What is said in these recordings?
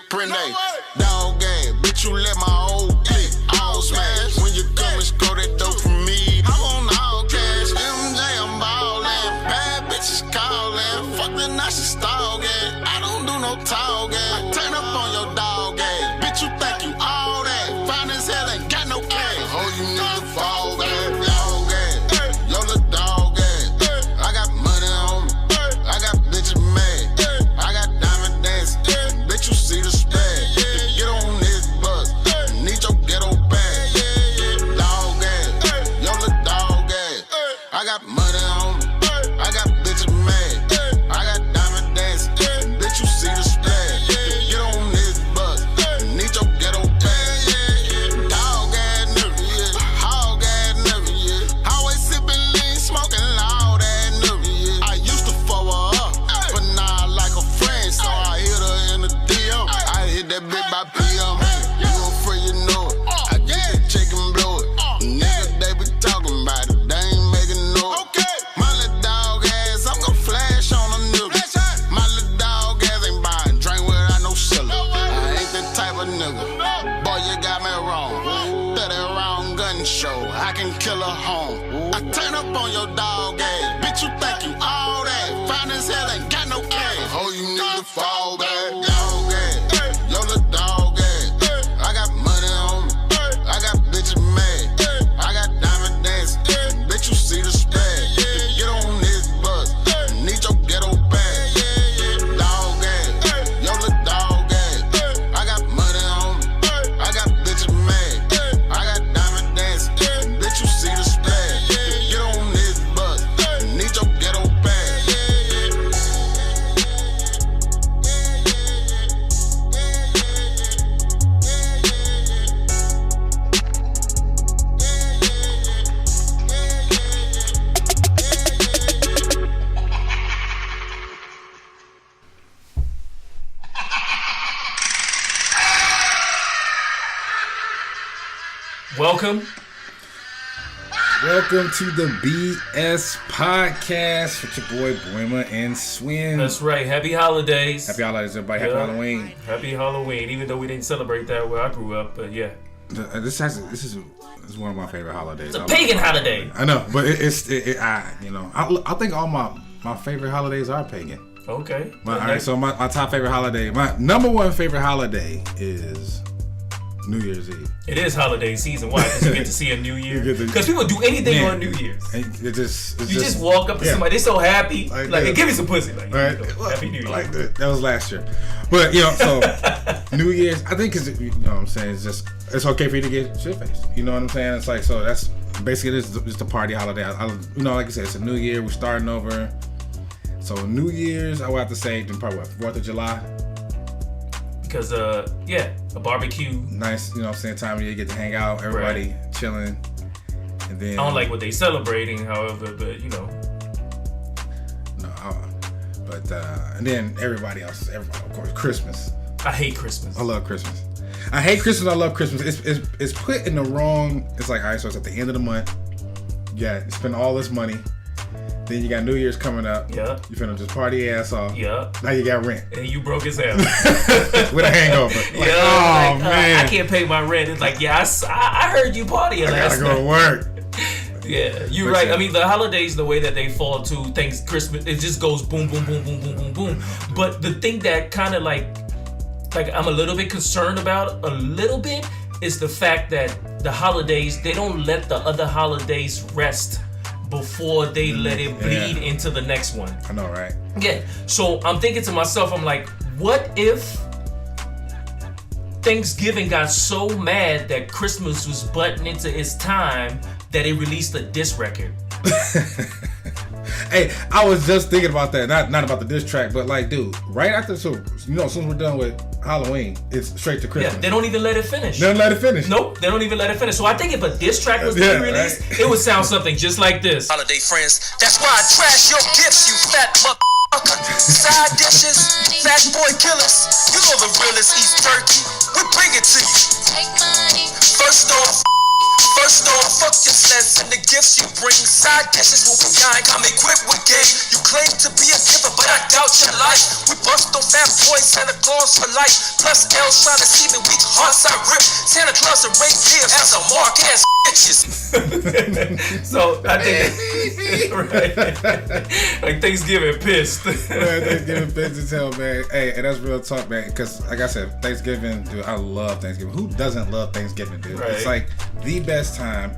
Prene, dog ass, bitch, you let my old click all smash. When you come and score that dope from me, I want all cash. MJ, I'm ballin', bad bitches callin'. Fuck the night she stalkin', I don't do no talkin'. I turn up on your dog ass, bitch, you think you all that. Fine as hell, ain't got no cash. Oh, you need to fall back, dog ass, yo little dog ass. I got money on me, I got bitches mad, I got diamond dancing, bitch, you see the spaz. Get on this bus, need your ghetto bag. Dog ass, yo little dog ass. I got money on me, I got bitches mad, I got diamond dancing, bitch, you see the spaz. Get on this bus, need your ghetto bag. Dog ass nigga, hog ass nigga, always sipping lean, smoking loud ass nigga. I used to fuck her up, but now I like a friend, so I hit her in the DM. I hit that bitch by PM. You a free, you know it. I get the check and blow it. Nigga, they be talking about it, they ain't making no. My little dog ass, I'm gon' flash on a nigga. My little dog ass ain't buying drink without no cellar. I ain't that type of nigga. Boy, you got me wrong. That wrong gun show, I can kill a home. I turn up on your dog ass, bitch, you think you all that. Fine as hell, ain't got no cash. Oh, you need to fall back, dog ass, yo little dog ass. I got money on me, I got bitches mad, I got diamond dancing, bitch, you see the spaz. Get on this bus, need your ghetto bag. Dog ass, yo little dog ass. I got money on me, I got bitches mad, I got diamond dancing, bitch, you see the spaz. Get on this bus, need your ghetto bag. Welcome to the BS Podcast with your boy Boima and Swin. That's right. Happy holidays. Happy holidays, everybody. Happy Halloween. Happy Halloween. Even though we didn't celebrate that where I grew up, but yeah. This is one of my favorite holidays. It's a pagan holiday. I know, but I think all my favorite holidays are pagan. Okay. All right, so my top favorite holiday, my number one favorite holiday is New Year's Eve. It is holiday season. Why? Because you get to see a new year. Because people do anything on New Year's. You just walk up to somebody. They're so happy. Like hey, give me some pussy. Like, right. Happy New Year. Like that was last year. But so New Year's, I think, because you know what I'm saying, it's okay for you to get shit faced. You know what I'm saying? It's like, so that's basically it's the party holiday. Like I said, it's a new year. We're starting over. So New Year's, I would have to say, probably 4th of July. Because, a barbecue. Nice, you know what I'm saying, time of year, you get to hang out, everybody chilling. And then I don't like what they celebrating, however, but, you know. No, and then everybody, of course, Christmas. I hate Christmas. I love Christmas. I hate Christmas, I love Christmas. It's put in the wrong, it's like, all right, so it's at the end of the month. You spend all this money. Then you got New Year's coming up. Yeah. You finna just party your ass off. Yeah. Now you got rent. And you broke his ass. With a hangover. Like, man. I can't pay my rent. It's like, I heard you partying last night. I gotta go to work. Yeah, you're right. I mean, the holidays, the way that they fall to things, Christmas, it just goes boom, boom, boom, boom, boom, boom, boom. But the thing that kind of like I'm a little bit concerned about is the fact that the holidays, they don't let the other holidays rest before they let it bleed into the next one. I know, right? Yeah. So I'm thinking to myself, I'm like, what if Thanksgiving got so mad that Christmas was butting into its time that it released a diss record? Hey, I was just thinking about that. Not about the diss track, but like, dude, right after, so you know, as soon as we're done with Halloween, it's straight to Christmas. Yeah, they don't even let it finish. They don't let it finish. Nope, they don't even let it finish. So I think if a diss track was being released, it would sound something just like this. Holiday friends, that's why I trash your gifts, you fat motherfucker. Side dishes, fat boy killers. You know the realest East Turkey. We bring it to you. Take money. First off, First off, fuck your sense and the gifts you bring. Side dishes when we dine, come equipped with game. You claim to be a giver, but I doubt your life. We bust on fat boys, Santa Claus for life. Plus L's trying to see me weak hearts I rip. Santa Claus and rape gifts as a mark ass bitches. So I think right. Like Thanksgiving pissed. Man, Thanksgiving pissed as hell, man. Hey, and that's real talk, man. Because like I said, Thanksgiving, dude, I love Thanksgiving. Who doesn't love Thanksgiving, dude? Right. It's like the best time.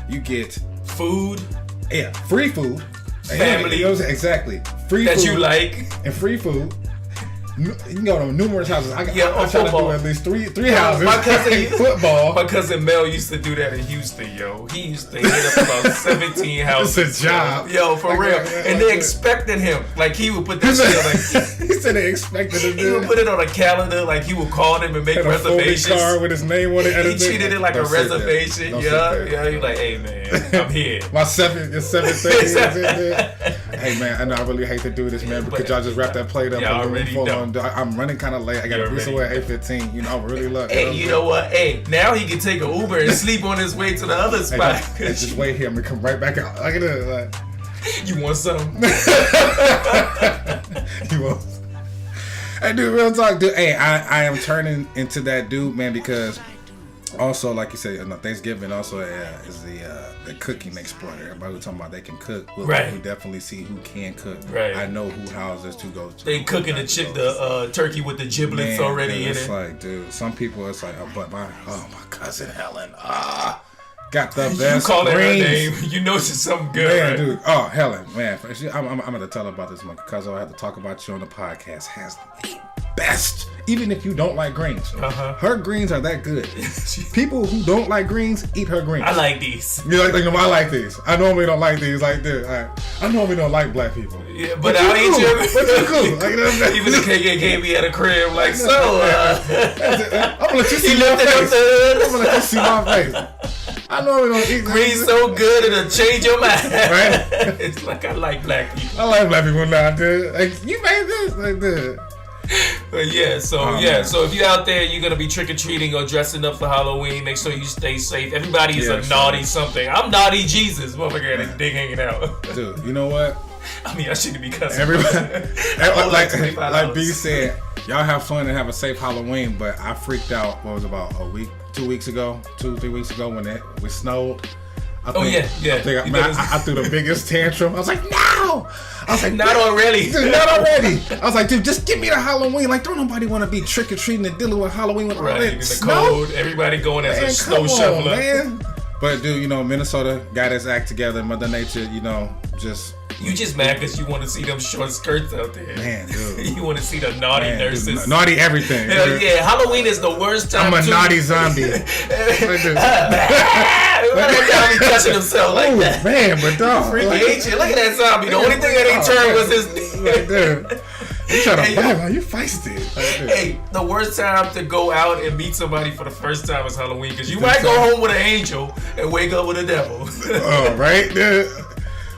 You get food. Yeah, free food. Family. You know what I'm saying? Exactly. Free that food. You like. And free food. You can go to numerous houses. I try to do at least three houses. My cousin, football. My cousin Mel used to do that in Houston, yo. He used to hit up about 17 houses. It's a job. Yo, for real. And they expected him. Like, he would put that shit on. He said they expected him. He would put it on a calendar. Like, he would call them and make reservations. A card with his name on it. He treated it like a reservation. Yeah. He's like, hey, man, I'm here. My 7:30. Hey, man, I know I really hate to do this, man, because y'all just wrapped that plate up. I'm running kind of late. I got to be somewhere at 8:15. You know, I really love it. Hey, you know what? Hey, now he can take an Uber and sleep on his way to the other spot. Hey, just wait here. I'm going to come right back out. Look at this. You want some? You want? Hey, dude, real talk, dude. Hey, I am turning into that dude, man, because also, like you said, Thanksgiving also is the cooking explorer. Everybody was talking about they can cook. We definitely see who can cook. Right. I know who houses to go to. They cooking the turkey with the giblets already in it. It's like, dude, some people it's like, but my cousin Helen, got the best. You call it her greens. name, you know she's something good. Man, right? dude. Oh, Helen, man. I'm gonna tell her about this one because I have to talk about you on the podcast. Has the best, even if you don't like greens. Her greens are that good. People who don't like greens eat her greens. I like these. You like I like these. I normally don't like these like this. I normally don't like black people. Yeah, but I'll eat you. But you're cool. Like, even the KKK be at a crib like so. I'm gonna let you see my face. I'm gonna let you see my face. I normally don't eat greens so good it'll change your mind. Right? It's like I like black people. I like black people now, dude. Like you made this like this. But so if you're out there, you're gonna be trick or treating or dressing up for Halloween. Make sure you stay safe. Everybody is a naughty something. I'm naughty Jesus, motherfucker, and a dick hanging out. Dude, you know what? I mean, I shouldn't be cussing. Everybody, like B said, y'all have fun and have a safe Halloween. But I freaked out. What was it, about 2 weeks ago, 3 weeks ago when we snowed. I threw the biggest tantrum. I was like, no! I was like, not already. Dude, not already. I was like, dude, just give me the Halloween. Like, don't nobody want to be trick-or-treating and dealing with Halloween with all that snow. Cold. Everybody going as a snow shoveler. Man. But, dude, Minnesota got its act together. Mother Nature, just... You just mad because you want to see them short skirts out there. Man, dude. You want to see the naughty nurses. Dude, naughty everything. Hell yeah, Halloween is the worst time. I'm a naughty zombie. Everybody touching himself like that. Man, but dog. Freaky ain't you? Look at that zombie. The only thing that ain't turned was his like, dude. You trying to fight, man. You feisty. Hey, the worst time to go out and meet somebody for the first time is Halloween because you might go home with an angel and wake up with a devil. Oh, right? Dude.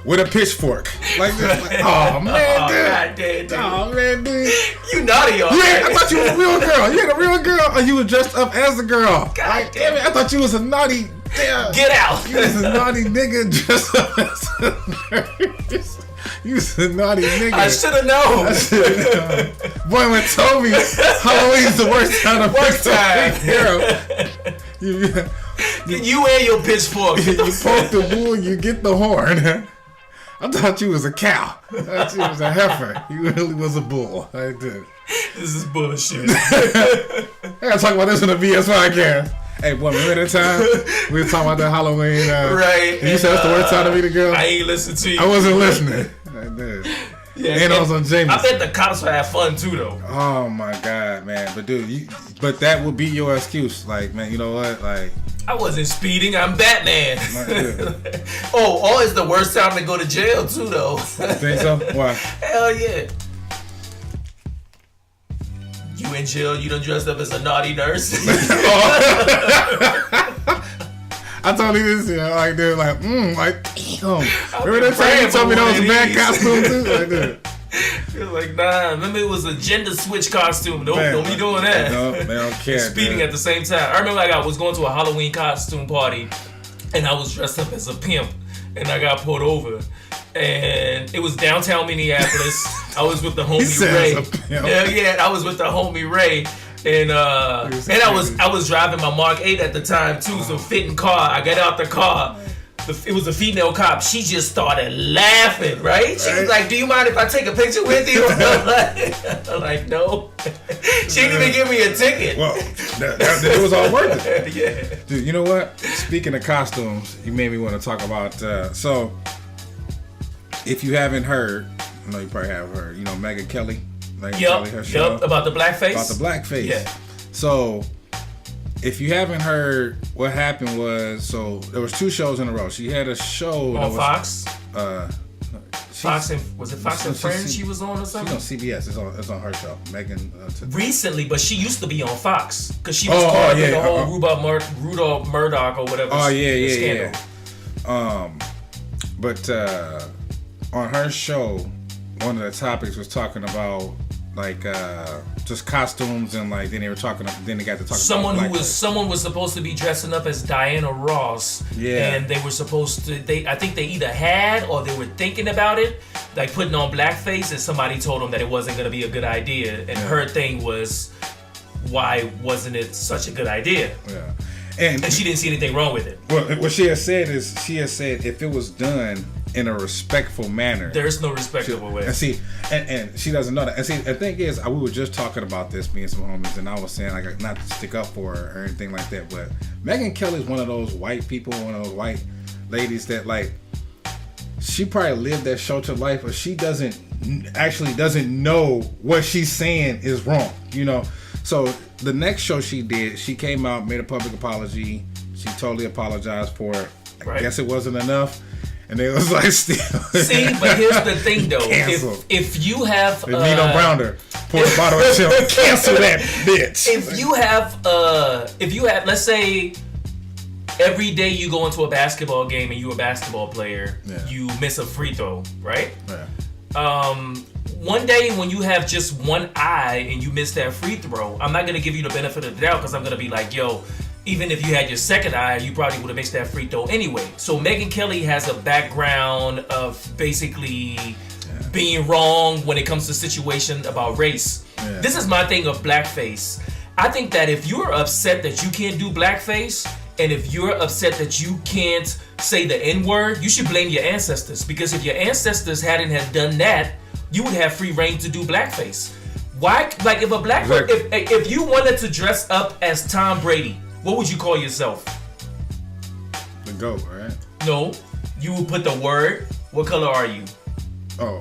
With a pitchfork. Like this. Like, oh, man, dude. God damn, dude. Oh, man, dude. You naughty, all right. I thought you was a real girl. You had a real girl or you were dressed up as a girl. God damn it. I thought you was a naughty... Damn. Get out. You was a naughty nigga dressed up as a nurse. You was a naughty nigga. I should have known. Boy, when told me Halloween's the worst time to worst time. Hero. You and your pitchfork. You poke the bull, you get the horn. I thought you was a cow. I thought you was a heifer. You really was a bull. I did. This is bullshit. I gotta talk about this in the BS podcast. Hey, boy, remember that time we were talking about that Halloween? Right. And you said it's the worst time to meet a girl? I ain't listened to you. I wasn't listening. I did. Yeah, and also James. I bet the cops would have fun too, though. Oh my God, man! But dude, but that would be your excuse. Like, man, you know what? Like, I wasn't speeding. I'm Batman. Or it's the worst time to go to jail too, though. Think so? Why? Hell yeah. You in jail? You done dressed up as a naughty nurse? I told you this, like, dude, like, damn. Remember that time you told me that was a bad costume too? Like, dude. You're like, nah. Remember it was a gender switch costume. Don't be doing that. No, they don't care. Speeding dude. at the same time. I remember I was going to a Halloween costume party, and I was dressed up as a pimp, and I got pulled over. And it was downtown Minneapolis. I was with the homie Ray. Yeah, I was with the homie Ray. And I was driving my Mark 8 at the time too, so fitting car. I got out the car. It was a female cop. She just started laughing, right? She was like, "Do you mind if I take a picture with you?" I'm like, "No." She didn't even give me a ticket. Well, it was all worth it. Yeah. Dude, you know what? Speaking of costumes, you made me want to talk about. So, if you haven't heard, I know you probably have heard. You know, Megyn Kelly. Yep. About the blackface. About the blackface. Yeah. So, if you haven't heard, what happened was, so there was 2 shows in a row. She had a show on Fox. Fox and Fox and Friends she was on or something? She's on CBS. It's on her show. Megyn. Recently, but she used to be on Fox because she was part of the whole Rudolph Murdoch or whatever. Oh yeah, scandal. But on her show, one of the topics was talking about like just costumes and like then they got to talk someone about someone was supposed to be dressing up as Diana Ross. Yeah. And they were supposed to I think they either had or they were thinking about it, like putting on blackface, and somebody told them that it wasn't going to be a good idea, and her thing was, why wasn't it such a good idea? Yeah. And she didn't see anything wrong with it. Well, what she has said if it was done in a respectful manner. There's no respectable way. And see, and she doesn't know that. And see, the thing is, we were just talking about this, me and some homies, and I was saying, like, not to stick up for her or anything like that, but Megyn Kelly is one of those white people, one of those white ladies that, like, she probably lived that sheltered life, but she doesn't know what she's saying is wrong, you know? So the next show she did, she came out, made a public apology. She totally apologized for it. I guess it wasn't enough. And they was like, still. See, but here's the thing, though. If you have Nino Browner pour a bottle of chill, cancel that bitch. If you have, let's say, every day you go into a basketball game and you're a basketball player, you miss a free throw, right? Yeah. One day when you have just one eye and you miss that free throw, I'm not gonna give you the benefit of the doubt because I'm gonna be like, yo, even if you had your second eye, you probably would have missed that free throw anyway. So Megyn Kelly has a background of basically being wrong when it comes to situation about race. Yeah. This is my thing of blackface. I think that if you're upset that you can't do blackface, and if you're upset that you can't say the N-word, you should blame your ancestors. Because if your ancestors hadn't have done that, you would have free reign to do blackface. Why? Like if a black if you wanted to dress up as Tom Brady, what would you call yourself? The GOAT, right? No, you would put the word. What color are you? Oh,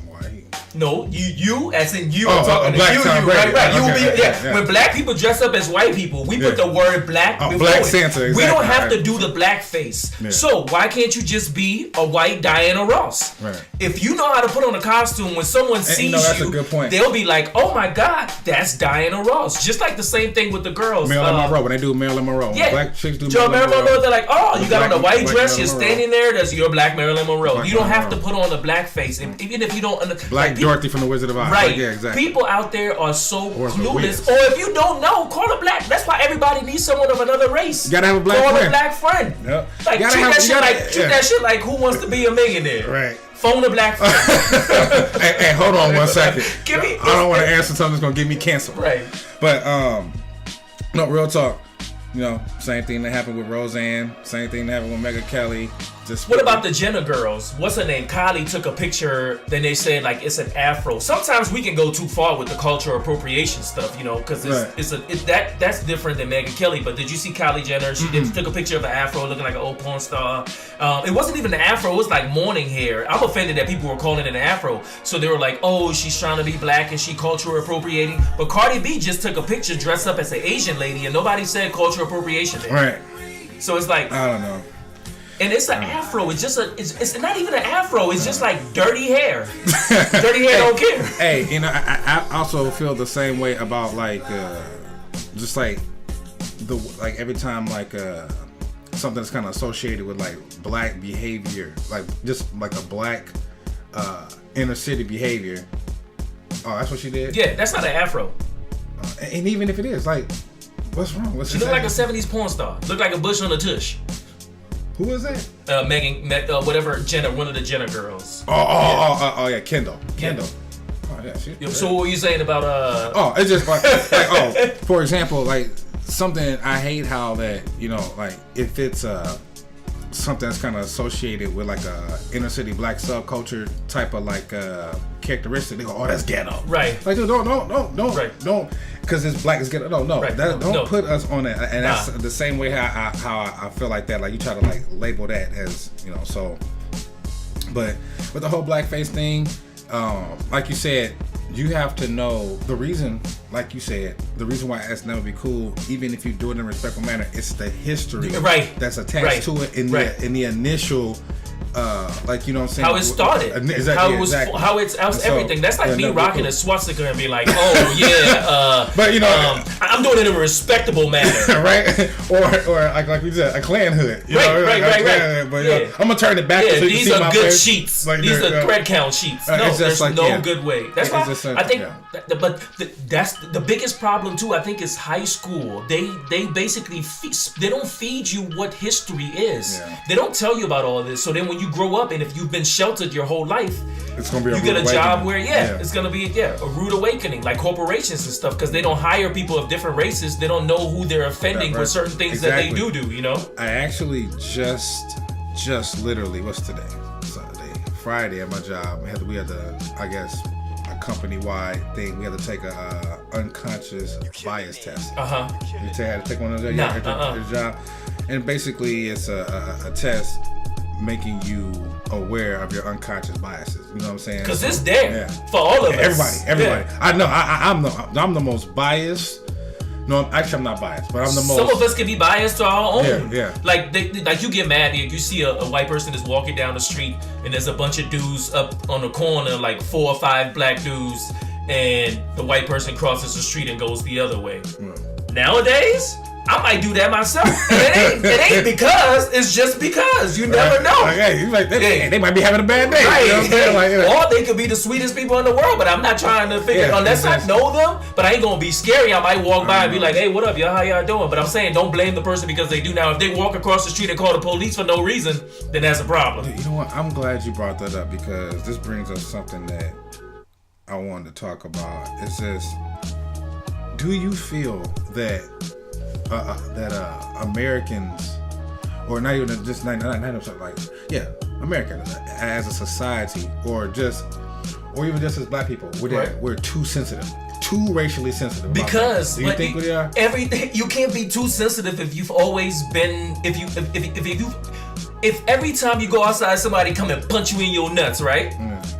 white. No, you as in you. I'm talking to you, right? Okay, you will be, When black people dress up as white people, we put the word black before Black it. Santa. Exactly. We don't have to do the blackface. Yeah. So why can't you just be a white Diana Ross? Right. If you know how to put on a costume, when someone sees that's a good point. They'll be like, "Oh my God, that's Diana Ross." Just like the same thing with the girls. Marilyn Monroe. When they do Marilyn Monroe, yeah. Black chicks do Marilyn Monroe. They're like, "Oh, you got on a white dress. You're standing there. That's your black Marilyn Monroe." Black you don't Marilyn have to put on the blackface, and even if you don't. Black Dorothy from the Wizard of Oz. Right. Like, yeah, exactly. People out there are so clueless. Or if you don't know, call a black. That's why everybody needs someone of another race. You gotta have a black friend. Call a black friend. Yep. Like treat that shit like Who Wants to Be a Millionaire. Right. Phone a black friend. hey, hold on one second. I don't want to answer something that's gonna get me canceled. Right. But no, real talk. You know, same thing that happened with Roseanne. Same thing that happened with Megyn Kelly. What about the Jenner girls? What's her name? Kylie took a picture. Then they said like it's an afro. Sometimes we can go too far with the cultural appropriation stuff, you know, because that's different than Megyn Kelly. But did you see Kylie Jenner? She took a picture of an afro, looking like an old porn star. It wasn't even an afro. It was like morning hair. I'm offended that people were calling it an afro. So they were like, oh, she's trying to be black and she cultural appropriating. But Cardi B just took a picture dressed up as an Asian lady, and nobody said cultural appropriation there. Right. So it's like I don't know. And it's an afro. It's just it's not even an afro. It's just like dirty hair. Dirty hair don't care. Hey, you know, I also feel the same way about like just like every time like something that's kind of associated with like black behavior, like just like a black inner city behavior. Oh, that's what she did? Yeah, that's not an afro. And even if it is, like, what's wrong? She looked like a 70s porn star. Looked like a bush on a tush. Who is that? Whatever Jenner, one of the Jenner girls. Oh, yeah, Kendall. Kendall. Oh yeah. So what were you saying about Oh, it's just like for example, like something I hate how that like if it's something that's kind of associated with like a inner city black subculture type of like characteristic, they go, oh, that's ghetto. Right. Like, dude, don't, right. don't, because it's black is ghetto. No, right. Don't put us on that. And that's the same way how I feel like that. Like you try to like label that as so. But with the whole blackface thing, like you said, you have to know the reason. Like you said, the reason why it's never be cool, even if you do it in a respectful manner, it's the history that's attached to it in the initial. Like what I'm saying, how it started, how it's everything. That's like me rocking a swastika and be like, oh yeah, but I'm doing it in a respectable manner, right? Or like we said, a Klan hood, right. But I'm gonna turn it back. Yeah, so these are good sheets. Like these are thread count sheets. No, there's no good way. That's why I think. But that's the biggest problem too. I think is high school. They basically they don't feed you what history is. Yeah. They don't tell you about all this. So then when you grow up and if you've been sheltered your whole life, it's gonna be you get a job where it's gonna be a rude awakening, like corporations and stuff, because they don't hire people of different races. They don't know who they're offending with certain things that they do. I actually just literally, what's today? Friday at my job. We had a company-wide thing. We had to take a unconscious bias test. You had to take one of those at your job, and basically it's a test making you aware of your unconscious biases. You know what I'm saying? Because it's there for all of us. Everybody. Yeah. I know. I'm the most biased. No, actually, I'm not biased, but I'm the most. Some of us can be biased to our own. Yeah. Like you get mad if you see a white person is walking down the street and there's a bunch of dudes up on the corner, like 4 or 5 black dudes, and the white person crosses the street and goes the other way. Nowadays, I might do that myself. And it ain't because, it's just because. You never know. They might be having a bad day. Right. You know what I'm saying? Or they could be the sweetest people in the world, but I'm not trying to figure unless I know them, but I ain't gonna be scary. I might walk by and be like, hey, what up, y'all? How y'all doing? But I'm saying don't blame the person because they do. Now, if they walk across the street and call the police for no reason, then that's a problem. You know what? I'm glad you brought that up because this brings up something that I wanted to talk about. It's just, do you feel that Americans, or not even just not Americans as a society, or even just as black people, we're too sensitive, too racially sensitive. Because do you think we are? Everything, you can't be too sensitive if you've always been. If every time you go outside, somebody come and punch you in your nuts, right?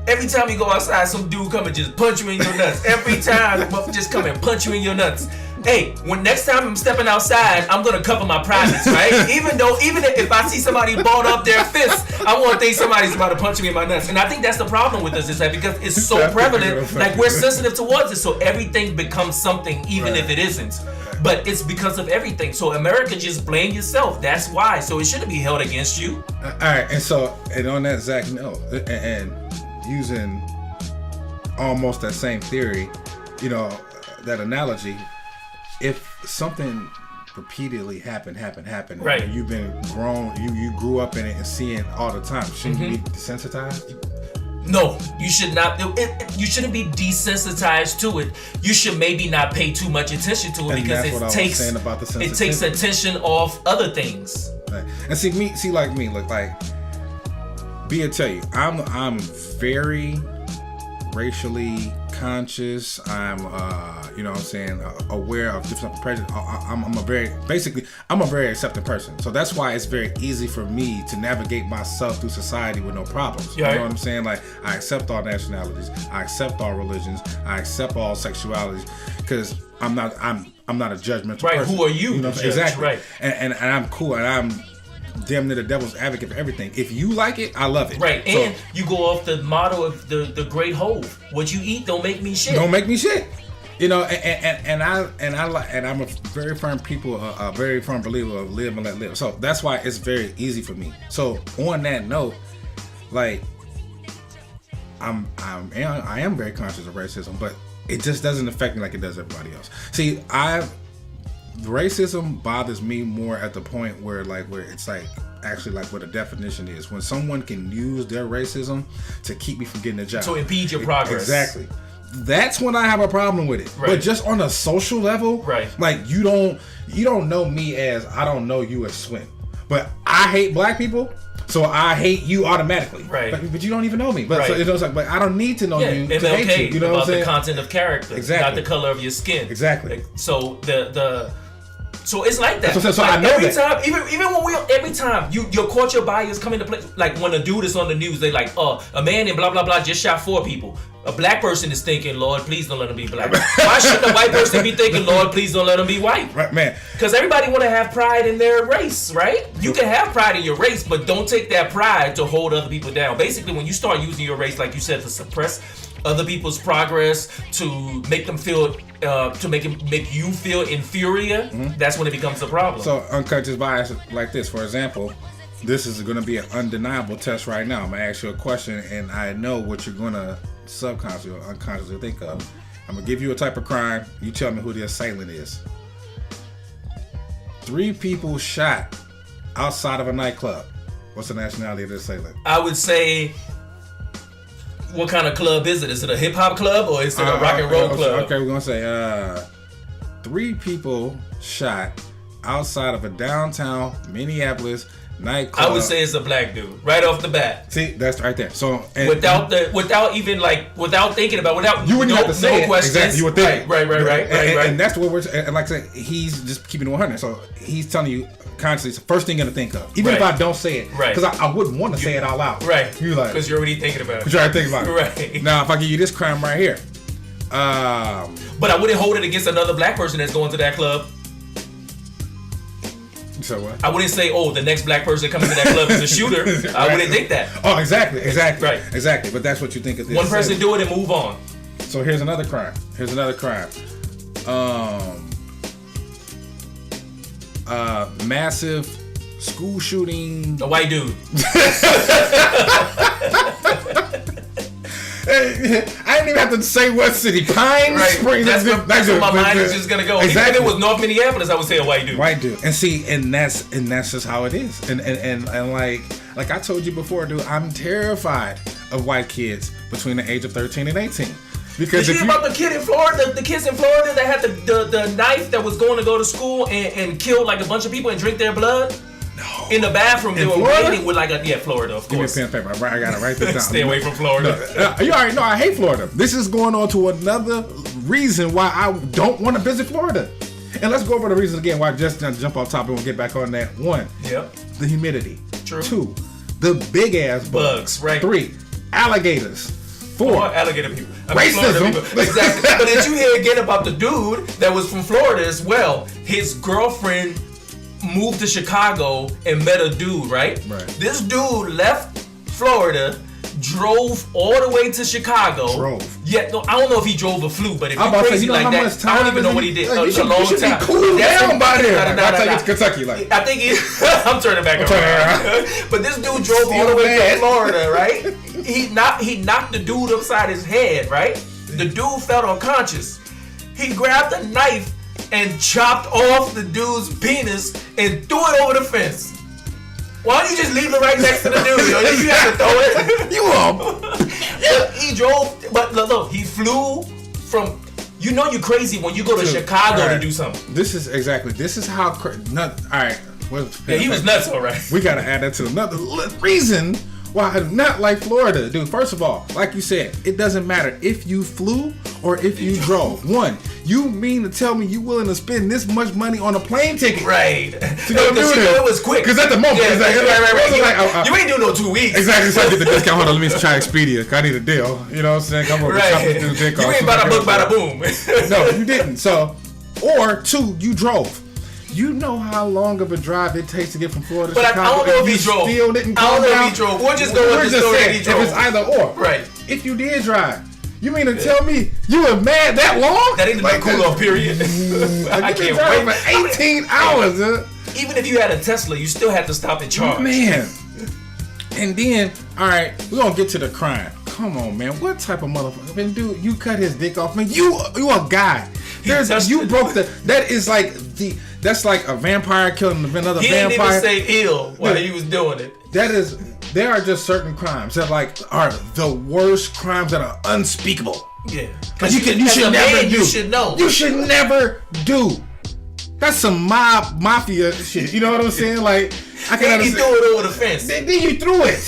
Every time you go outside, some dude come and just punch you in your nuts. Every time, just come and punch you in your nuts. Hey, when next time I'm stepping outside, I'm gonna cover my privates, right? Even if I see somebody ball up their fist, I won't think somebody's about to punch me in my nuts. And I think that's the problem with us, is that because it's so prevalent, like we're sensitive towards it, so everything becomes something, even if it isn't. But it's because of everything. So America, just blame yourself. That's why. So it shouldn't be held against you. All right, and on that, Zach, no, and using almost that same theory, that analogy. If something repeatedly happened, right? And you've been grown, you grew up in it and seeing it all the time. Shouldn't you be desensitized? No, you should not. You shouldn't be desensitized to it. You should maybe not pay too much attention to it, because it takes attention off other things. Right. And like me, look like. Be tell you, I'm very racially conscious. I'm aware of different prejudice. I'm a very accepting person. So that's why it's very easy for me to navigate myself through society with no problems. You know what I'm saying? Like, I accept all nationalities, I accept all religions, I accept all sexualities, because I'm not a judgmental person. Who are you? Exactly. Right. And I'm cool, and I'm damn near the devil's advocate for everything. If you like it, I love it. Right, and you go off the motto of the great Hove: what you eat don't make me shit. Don't make me shit. And I'm a very firm believer of live and let live. So that's why it's very easy for me. So on that note, like I am very conscious of racism, but it just doesn't affect me like it does everybody else. See, racism bothers me more at the point where it's like actually like what a definition is. When someone can use their racism to keep me from getting a job. To impede your progress. Exactly. That's when I have a problem with it. Right. But just on a social level, right? Like you don't know me as I don't know you as Swin, but I hate black people, so I hate you automatically. Right. But you don't even know me. But right. so it's like, but I don't need to know you to hate you. You know about what I'm saying? The content of character, exactly. not the color of your skin. Exactly. So so it's like that. So like I know every that. time, even when every time your culture bias come into play, like when a dude is on the news, they like, a man in blah blah blah just shot 4 people. A black person is thinking, Lord, please don't let him be black. Why shouldn't a white person be thinking, Lord, please don't let him be white? Right, man. Because everybody want to have pride in their race, right? You can have pride in your race, but don't take that pride to hold other people down. Basically, when you start using your race, like you said, to suppress other people's progress, to make them feel, to make you feel inferior, that's when it becomes a problem. So unconscious bias like this, for example, this is going to be an undeniable test right now. I'm going to ask you a question, and I know what you're going to subconsciously or unconsciously think of. I'm going to give you a type of crime. You tell me who the assailant is. 3 people shot outside of a nightclub. What's the nationality of the assailant? I would say, what kind of club is it? Is it a hip hop club or is it a rock and roll club? Okay, we're going to say 3 people shot outside of a downtown Minneapolis nightclub. I would say it's a black dude right off the bat. See, that's right there. So without thinking about, without you wouldn't have to say it. questions. Exactly, you would think. Right. And that's what and like I said, he's just keeping it 100. So he's telling you constantly, it's the first thing you're gonna think of, even if I don't say it, right? Because I wouldn't want to say it out loud, right? You like because you're already thinking about it. Because you're already thinking about it, right? Now, if I give you this crime right here, but I wouldn't hold it against another black person that's going to that club. So what? I wouldn't say, the next black person coming to that club is a shooter. Right. I wouldn't think that. Oh, exactly. Right. Exactly. But that's what you think of this. One person do it and move on. So here's another crime. Massive school shooting. A white dude. I didn't even have to say what city. Pine Springs. That's where my mind is just gonna go. Exactly. Even if it was North Minneapolis, I would say a white dude. White dude. And see, and that's just how it is. And like I told you before, dude, I'm terrified of white kids between the age of 13 and 18. Because did you hear about the kid in Florida? The kids in Florida that had the knife that was going to go to school and kill like a bunch of people and drink their blood? No. In the bathroom, they were waiting with Florida, of course. Give me a pen and paper. I gotta write this down. Stay away from Florida. No, you already know I hate Florida. This is going on to another reason why I don't want to visit Florida. And let's go over the reasons again why I just jump off top and we'll get back on that. 1, the humidity. True. 2, the big ass bugs. Right. 3, alligators. 4, alligator people. Racism. People. Exactly. But did you hear again about the dude that was from Florida as well? His girlfriend moved to Chicago and met a dude, right? This dude left Florida, drove all the way to Chicago. Yeah, no, I don't know if he drove or flew, but if you're crazy like that, I don't even know what he did. You should be cool down by there. I think it's Kentucky. I think I'm turning back around. But this dude drove all the way to Florida, right? He knocked the dude upside his head, right? The dude felt unconscious. He grabbed a knife and chopped off the dude's penis and threw it over the fence. Why don't you just leave it right next to the dude? You have to throw it. He drove, but look, he flew from. You know you're crazy when you go to Chicago to do something. This is how. All right. He was nuts, all right. We gotta add that to another reason why I do not like Florida, dude. First of all, like you said, it doesn't matter if you flew or if you drove. 1, you mean to tell me you willing to spend this much money on a plane ticket? Right. To go do it was quick. Because at the moment, right. You ain't doing no 2 weeks. Exactly. So I get the discount. Hold on, let me try Expedia. I need a deal. You know what I'm saying? Come over. Right. You ain't bada book, bada boom. No, you didn't. So, or 2, you drove. You know how long of a drive it takes to get from Florida to Chicago? But I don't know if he drove. Still didn't I don't know down. if he drove. We're just going with the story that he drove. If it's either or. Right. If you did drive, you mean to tell me you were mad that long? That ain't the cool off period. I can't wait for 18 hours. Even if you had a Tesla, you still had to stop and charge. Man. And then, all right, we're gonna get to the crime. Come on, man. What type of motherfucker? Man, dude, you cut his dick off, man. You a guy. You broke that is like that's like a vampire killing another vampire. He didn't even say ill while he was doing it. There are just certain crimes that are the worst crimes that are unspeakable. Yeah. Like you should never do. You should know. You should never do. That's some mafia shit. You know what I'm saying? Like I can understand. You threw it over the fence. Then you threw it.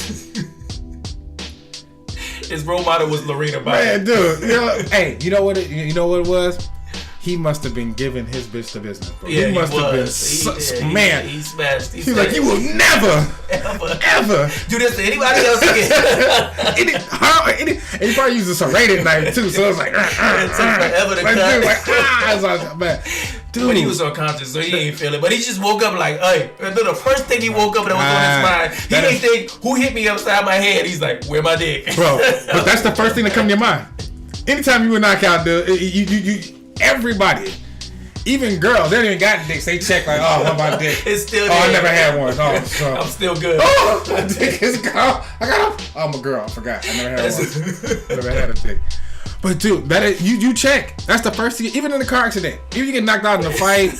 His role model was Lorena Bobbitt. Man, dude. Hey, you know what it was? He must have been giving his bitch the business, bro. Yeah, he must have been man. He smashed. He's like, you will never, ever do this to anybody else again. And he probably used a serrated knife too, so it's like, it took forever to cut. Man. Dude. But he was unconscious, so he ain't feel it. But he just woke up like, hey. The first thing he woke up that was on his mind, he didn't think, who hit me upside my head? He's like, where my dick? Bro, but that's the first thing that come to your mind. Anytime you would knock out, dude, everybody, even girls, they don't even got dicks. They check like, oh, my dick. It's still there. Oh, I never had one. Oh, so. I'm still good. Oh, my dick is gone. I got a. Oh, I'm a girl. I forgot. I never had one. I never had a dick. But dude, that is, you check. That's the first thing. Even in a car accident, even you get knocked out in a fight,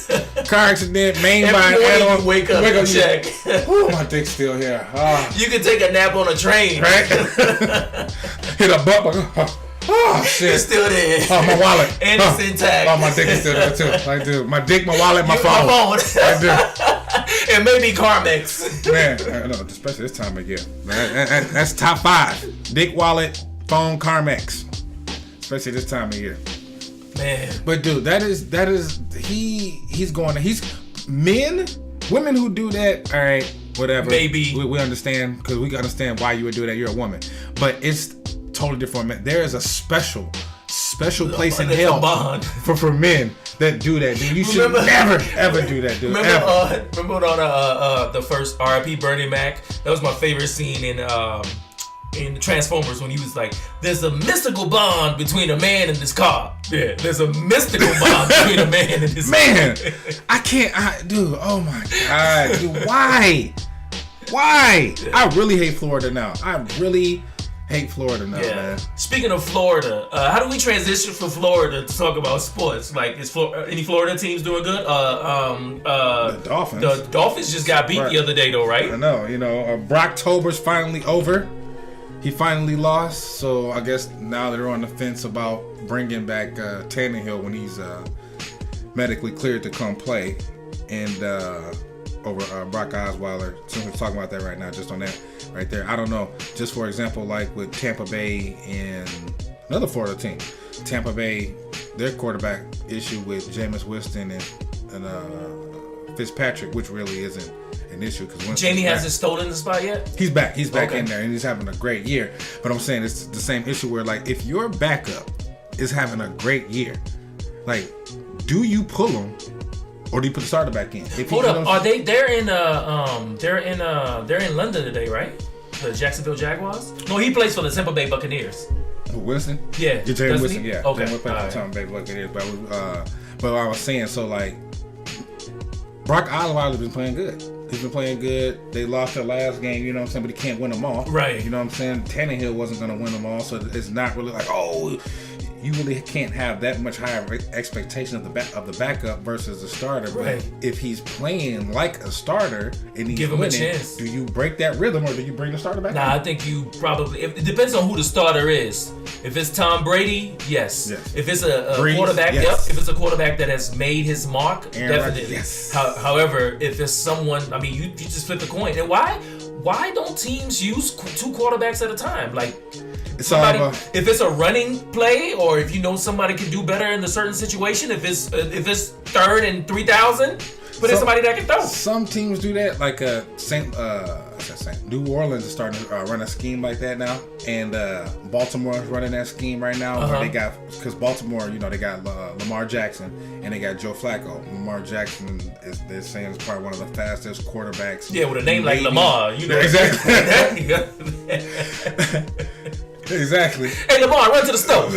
car accident, main by an animal. Wake up, check. Oh, my dick's still here. Oh. You can take a nap on a train, right? Hit a bump. Oh shit! It's still there. Oh, my wallet. And it's intact. Oh, my dick is still there too. Like, dude, my dick, my wallet, my phone. I do. And maybe Carmex. Man, no, especially this time of year. That's top 5. Dick, wallet, phone, Carmex. Especially this time of year. Man. But dude, he's women who do that, all right, whatever. Maybe. We understand, because we understand why you would do that. You're a woman. But it's totally different. Man, there is a special place in hell for men that do that. Dude, you should never ever do that, dude. Remember on the first R.I.P. Bernie Mac? That was my favorite scene in Transformers when he was like, "There's a mystical bond between a man and this car." Yeah, there's a mystical bond between a man and this car. I can't, dude. Oh my god, dude. Why? I really hate Florida now. Man. Speaking of Florida, how do we transition from Florida to talk about sports? Like, is any Florida teams doing good? The Dolphins. The Dolphins just got beat the other day, though, right? I know. Brocktober's finally over. He finally lost, so I guess now they're on the fence about bringing back Tannehill when he's medically cleared to come play, and over Brock Osweiler. So we're talking about that right now, just on that right there. I don't know. Just for example, like with Tampa Bay and another Florida team, Tampa Bay, their quarterback issue with Jameis Winston and Fitzpatrick, which really isn't an issue because Jamie hasn't stolen the spot yet. He's back in there and he's having a great year. But I'm saying it's the same issue where, like, if your backup is having a great year, like, do you pull him or do you put the starter back in? Hold up, are they? They're in London today, right? The Jacksonville Jaguars. No, he plays for the Tampa Bay Buccaneers. Wilson? Yeah. James Wilson, yeah. Okay. James Wilson plays for Tampa Bay Buccaneers. But I was saying, so like, Brock Osweiler's been playing good. He's been playing good. They lost their last game, you know what I'm saying, but he can't win them all. Right. You know what I'm saying? Tannehill wasn't going to win them all, so it's not really like, oh, you really can't have that much higher expectation of the backup versus the starter. Right. But if he's playing like a starter and he's give him winning, a chance. Do you break that rhythm or do you bring the starter back? Nah, I think you probably. It depends on who the starter is. If it's Tom Brady, yes. If it's a quarterback, yes. If it's a quarterback that has made his mark, Aaron definitely. Rodgers, yes. However, if it's someone, I mean, you just flip the coin. And why don't teams use 2 quarterbacks at a time? Like, if it's a running play, or if you know somebody can do better in a certain situation, if it's 3rd and 3,000, put in somebody that can throw. Some teams do that, like New Orleans is starting to run a scheme like that now, and Baltimore is running that scheme right now. Where they got, because Baltimore, they got Lamar Jackson and they got Joe Flacco. Lamar Jackson they're saying is probably one of the fastest quarterbacks. Yeah, with a name like Lamar, Exactly. Exactly. Hey, Lamar, run to the stove.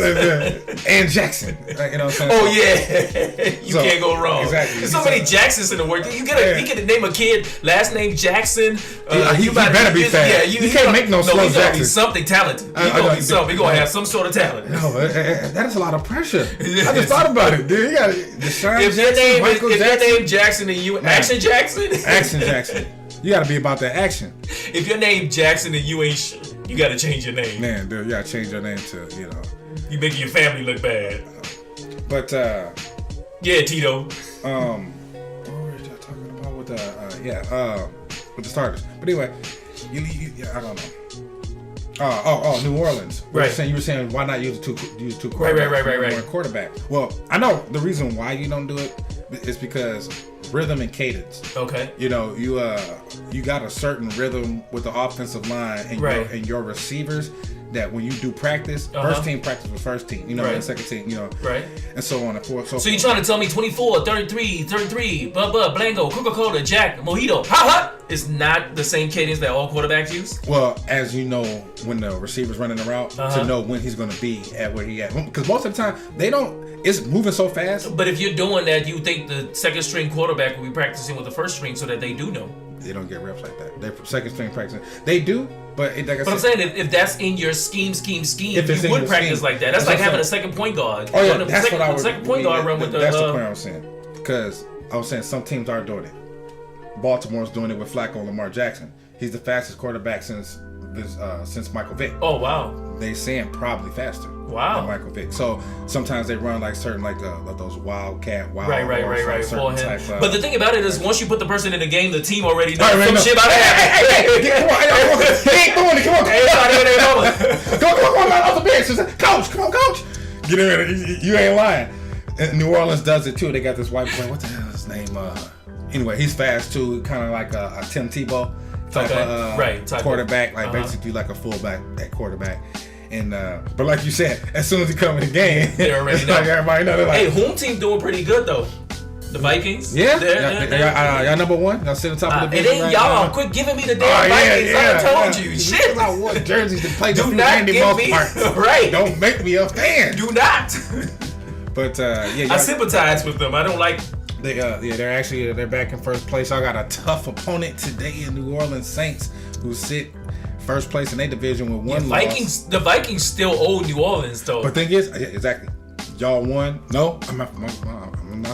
And Jackson. You know what I'm saying? Oh, yeah. You can't go wrong. Exactly. There's so many Jacksons in the world. You get to name a kid, last name Jackson. He better be fast. Yeah, you can't make no slow Jackson. He's going to be something talented. He's going to be something. He's going to have some sort of talent. No, that is a lot of pressure. I just thought about it, dude. You got Deshaun If your name Jackson and you Action Jackson? Action Jackson. You got to be about that action. If your name Jackson and you ain't you got to change your name. Man, dude, you got to change your name to, you know. You making your family look bad. But, yeah, Tito. What were you talking about with with the starters? But anyway, I don't know. New Orleans. Right. You were saying why not use two quarterbacks? Right. Quarterback. Well, I know the reason why you don't do it is because rhythm and cadence. Okay. You know, you got a certain rhythm with the offensive line and your receivers that when you do practice, first team practice with first team, you know, and second team, you know, and so on and forth. So you're trying to tell me 24, 33, Blanco, Coca-Cola, Jack, Mojito, ha! It's not the same cadence that all quarterbacks use? Well, as you know, when the receiver's running the route, to know when he's going to be at where he at. Because most of the time, it's moving so fast. But if you're doing that, you think the second string quarterback will be practicing with the first string so that they do know? They don't get reps like that. They're second string practicing. They do, but like I said, I'm saying if that's in your scheme, you would practice like that. That's like having a second point guard. Oh yeah, that's what I was. Second point guard run with the. That's the point I was saying. Because I was saying some teams are doing it. Baltimore's doing it with Flacco and Lamar Jackson. He's the fastest quarterback since Michael Vick. Oh wow. They saying probably faster. Wow. Than Michael Vick. So sometimes they run like certain like those wildcat wild. Right. For him. But the thing about it is, once you put the person in the game, the team already knows some shit about it. Come on, he ain't doing it. Come on, come on, off the bench. Coach, come on, coach. Get in. You ain't lying. And New Orleans does it too. They got this white boy. What the hell is his name? Anyway, he's fast too. Kind of like a Tim Tebow type of quarterback, like basically like a fullback at quarterback. And but like you said, as soon as he come in the game, they already know. Like everybody know. Hey, home team doing pretty good though. The Vikings. Yeah. Y'all number one. Y'all sit on top of the division. It ain't y'all. Quit giving me the damn Vikings. I told you. Shit. I want jerseys to play the Randy Moss part. Right. Don't make me a fan. Do not. But I sympathize with them. I don't like. They're back in first place. I got a tough opponent today in New Orleans Saints, who sit first place in their division with one loss. The Vikings still owe New Orleans though. But thing is, exactly, y'all won. No, I'm not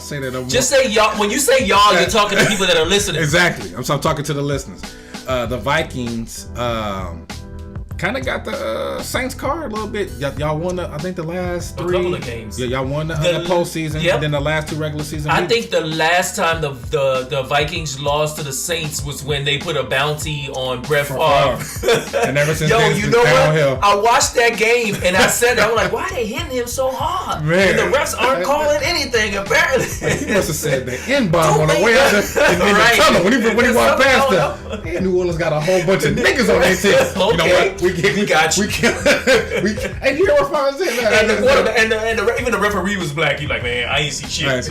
saying that. Just say y'all. When you say y'all, you're talking to people that are listening. Exactly. I'm talking to the listeners. The Vikings kind of got the Saints card a little bit. Y'all won I think the last three. A couple of games. Yeah, y'all won the postseason. Yep. And then the last two regular season. I think the last time the Vikings lost to the Saints was when they put a bounty on Brett Favre. And ever since you know what? I watched that game and I said, I'm like, why are they hitting him so hard? Man. And the refs aren't calling anything apparently. He must have said the N-bomb on the way out in the tunnel when he walked past them. And New Orleans got a whole bunch of niggas on their team. Okay. You know what? We got you. And you know what I said, man? And even the referee was black. He like, man, I ain't see shit. Man.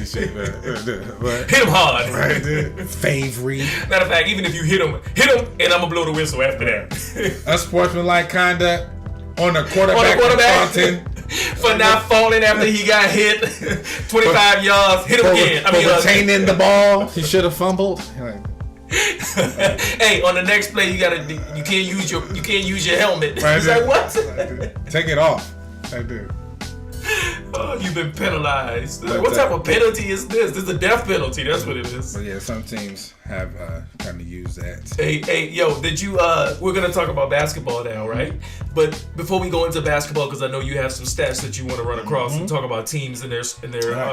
Hit him hard. Right, favorite. Matter of fact, even if you hit him, and I'm gonna blow the whistle after that. Unsportsmanlike conduct on the quarterback. For not falling after he got hit 25 yards. Hit him again. For retaining the ball. He should have fumbled. Hey, on the next play, you can't use your helmet. Right, He's like, what? Take it off. I do. Oh, you've been penalized. What type of penalty is this? This is a death penalty. That's what it is. But yeah, some teams have kind of used that. Hey, yo, did you? We're gonna talk about basketball now, right? But before we go into basketball, because I know you have some stats that you want to run across and talk about teams and their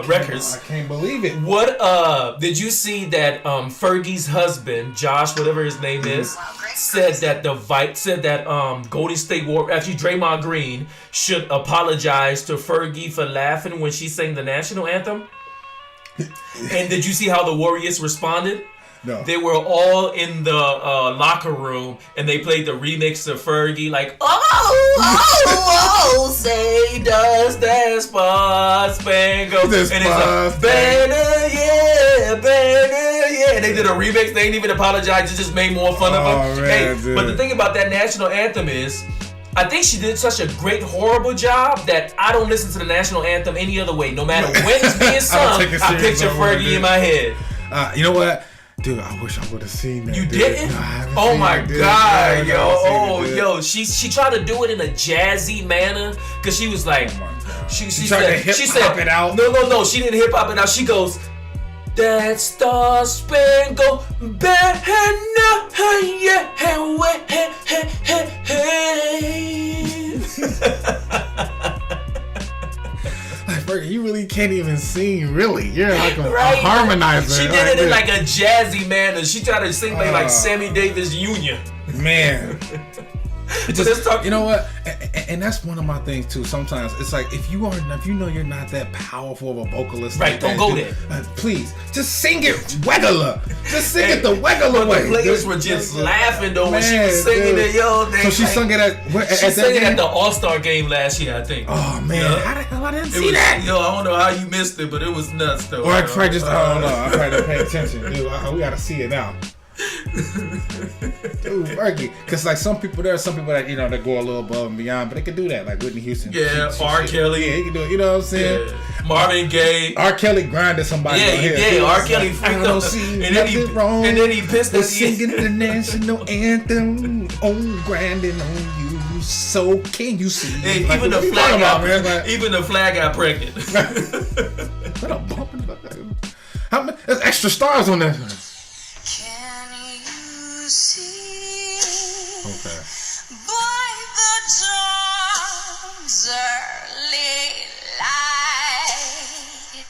records. I can't believe it. What did you see that Fergie's husband, Josh, whatever his name is, said that Golden State Warriors, actually Draymond Green, should apologize to Fergie for laughing when she sang the national anthem? And did you see how the Warriors responded? No. They were all in the locker room and they played the remix of Fergie, like, oh, say does that Spangle. And it's like, banner, yeah. And they did a remix. They didn't even apologize. They just made more fun of him. Man, but the thing about that national anthem is, I think she did such a great, horrible job that I don't listen to the national anthem any other way. No matter when it's being sung, I picture Fergie in my head. You know what? Dude, I wish I would have seen that. You didn't? No, oh my God, yo. She tried to do it in a jazzy manner because she was like, she said, it out. No, she didn't hip hop it out. She goes, that Star Spangled Banner, yeah, Like, Fergie, you really can't even sing, really. You're like a harmonizer. She did it in like a jazzy manner. She tried to sing like Sammy Davis Jr. Man. You know what? And that's one of my things too. Sometimes it's like if you know you're not that powerful of a vocalist, right? Don't go there. Please, just sing it regular. Just sing it the regular way. The players were just laughing though when she was singing it, yo. So she sung it at the All-Star game last year, I think. Oh man, how the hell I didn't see that? Yo, I don't know how you missed it, but it was nuts though. Or I probably just I don't know. I probably didn't pay attention, dude. We gotta see it now. Dude, Fergie, because like some people that that go a little above and beyond, but they can do that, like Whitney Houston. Yeah, R. Kelly. Yeah, he can do it. You know what I'm saying? Yeah. Marvin Gaye. R. Kelly grinded somebody. Yeah, R. Kelly freaked don't see nothing wrong. And then he pissed at singing the national anthem, grinding on you. So can you see? Hey, like, even the flag got pregnant. What a bump in the How many? There's extra stars on that. Okay. By the dawn's early light,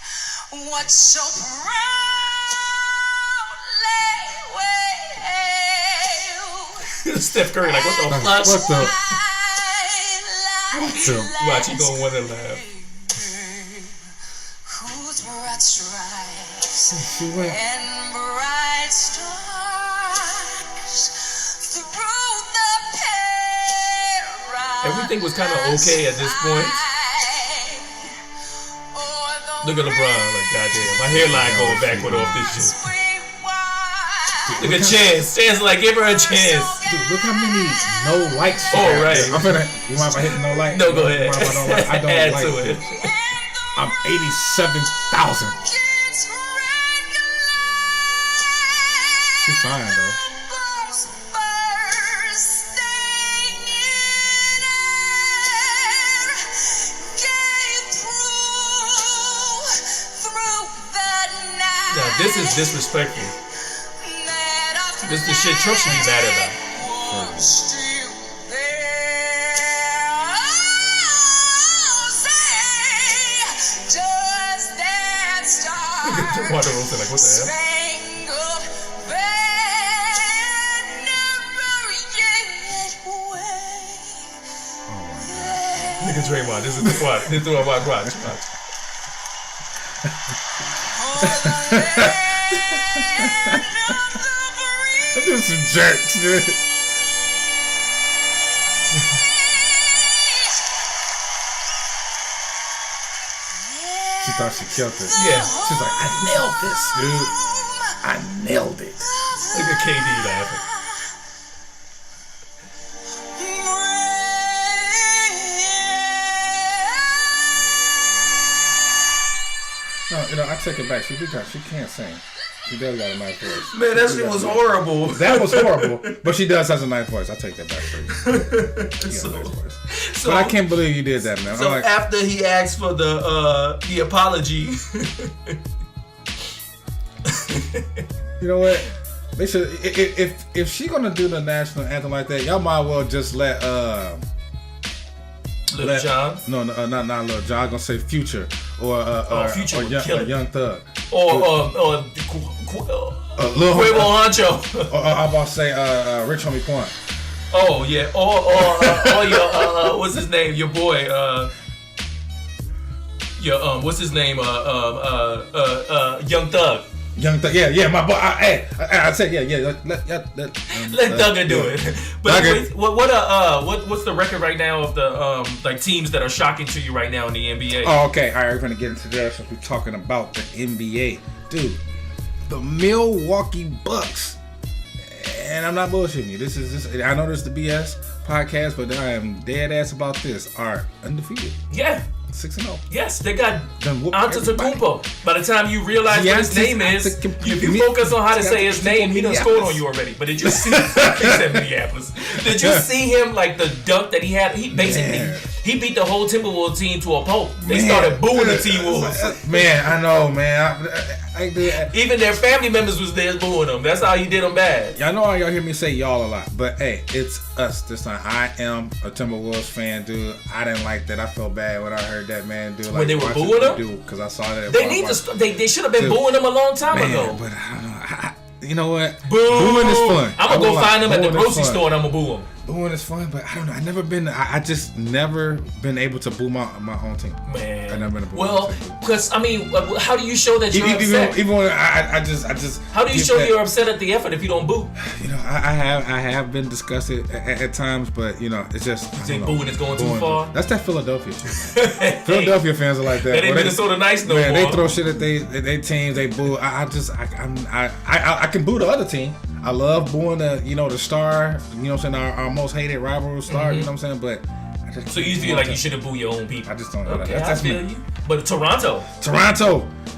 what so proudly waved. Steph Curry, like, what the fuck? What the? Watch, he gonna want to laugh. Whose broad stripes and bright stars through the paradise. Everything was kind of okay at this point. Look at LeBron, like, goddamn, my hairline going backward off this shit. Look at Chance. Chance, like, give her a chance. Dude, look how many no likes. Oh, right. You mind if I hit no like? No, go ahead. I don't Add like to it. I'm 87,000. She's fine though. Now, this is disrespectful. This is the shit Trump should be mad about. Wonder Woman like, what the hell? Nigga Draymond, this is the what? This is the watch. I do some jerks, dude. She thought she killed it. Yeah. She's like, I nailed this, dude. I nailed it. Look at KD laughing. No, I take it back. She can't sing. She does got a nice voice. Man, that shit was horrible. That was horrible, but she does have a nice voice. I take that back for you. But I can't believe you did that, man. So after he asked for the apology, you know what? They should. If she gonna do the national anthem like that, y'all might well just let Lil Jon. No, not Lil Jon. I'm gonna say Future or Future Young Thug or Lil Quavo Honcho. Or I'm about to say Rich Homie Quan. Oh yeah, or your what's his name? Your boy, what's his name? Young Thug. Young Thug, yeah, my boy. I said, yeah. Let Thugger do it. But what's the record right now of the like teams that are shocking to you right now in the NBA? Oh, okay. All right, we're gonna get into that. So we're talking about the NBA, dude. The Milwaukee Bucks And I'm not bullshitting you. This is just, I know this is the BS podcast, but I am dead ass about this. Are undefeated. Yeah. 6-0. Yes, they got Done whooped everybody. Antetokounmpo. By the time you realize what his name is, if you focus on how to say his name, he done scored on you already. But did you see? He said Minneapolis. Did you see him like the dunk that he had? He basically he beat the whole Timberwolves team to a pulp. They started booing the T-Wolves. Man, I know, man. I Even their family members was there booing them. That's how he did them bad. Y'all know y'all hear me say y'all a lot, but hey, it's us this time. I am a Timberwolves fan, dude. I didn't like that. I felt bad when I heard that man do. Like, when they were booing him, because I saw that. They need to. They should have been booing him a long time ago. But I don't know. You know what? Boo. Booing is fun. I'm gonna go find him at the grocery store and I'm gonna boo him. Booing is fun, but I don't know. I just never been able to boo my own team. Man, I never been able to boo well, because I mean, how do you show that you're upset? Even when I just. How do you show you're upset at the effort if you don't boo? You know, I have been disgusted at times, but you know, it's just. You think booing is going too far? That's that Philadelphia shit. Philadelphia fans are like that. That ain't Minnesota nice no more. They throw shit at they teams. They boo. I can boo the other team. I love booing the star. You know what I'm saying? Our most hated rival star. You know what I'm saying? But I just so you feel like you shouldn't boo your own people? I just don't know. Okay, That's I feel me. you. But Toronto,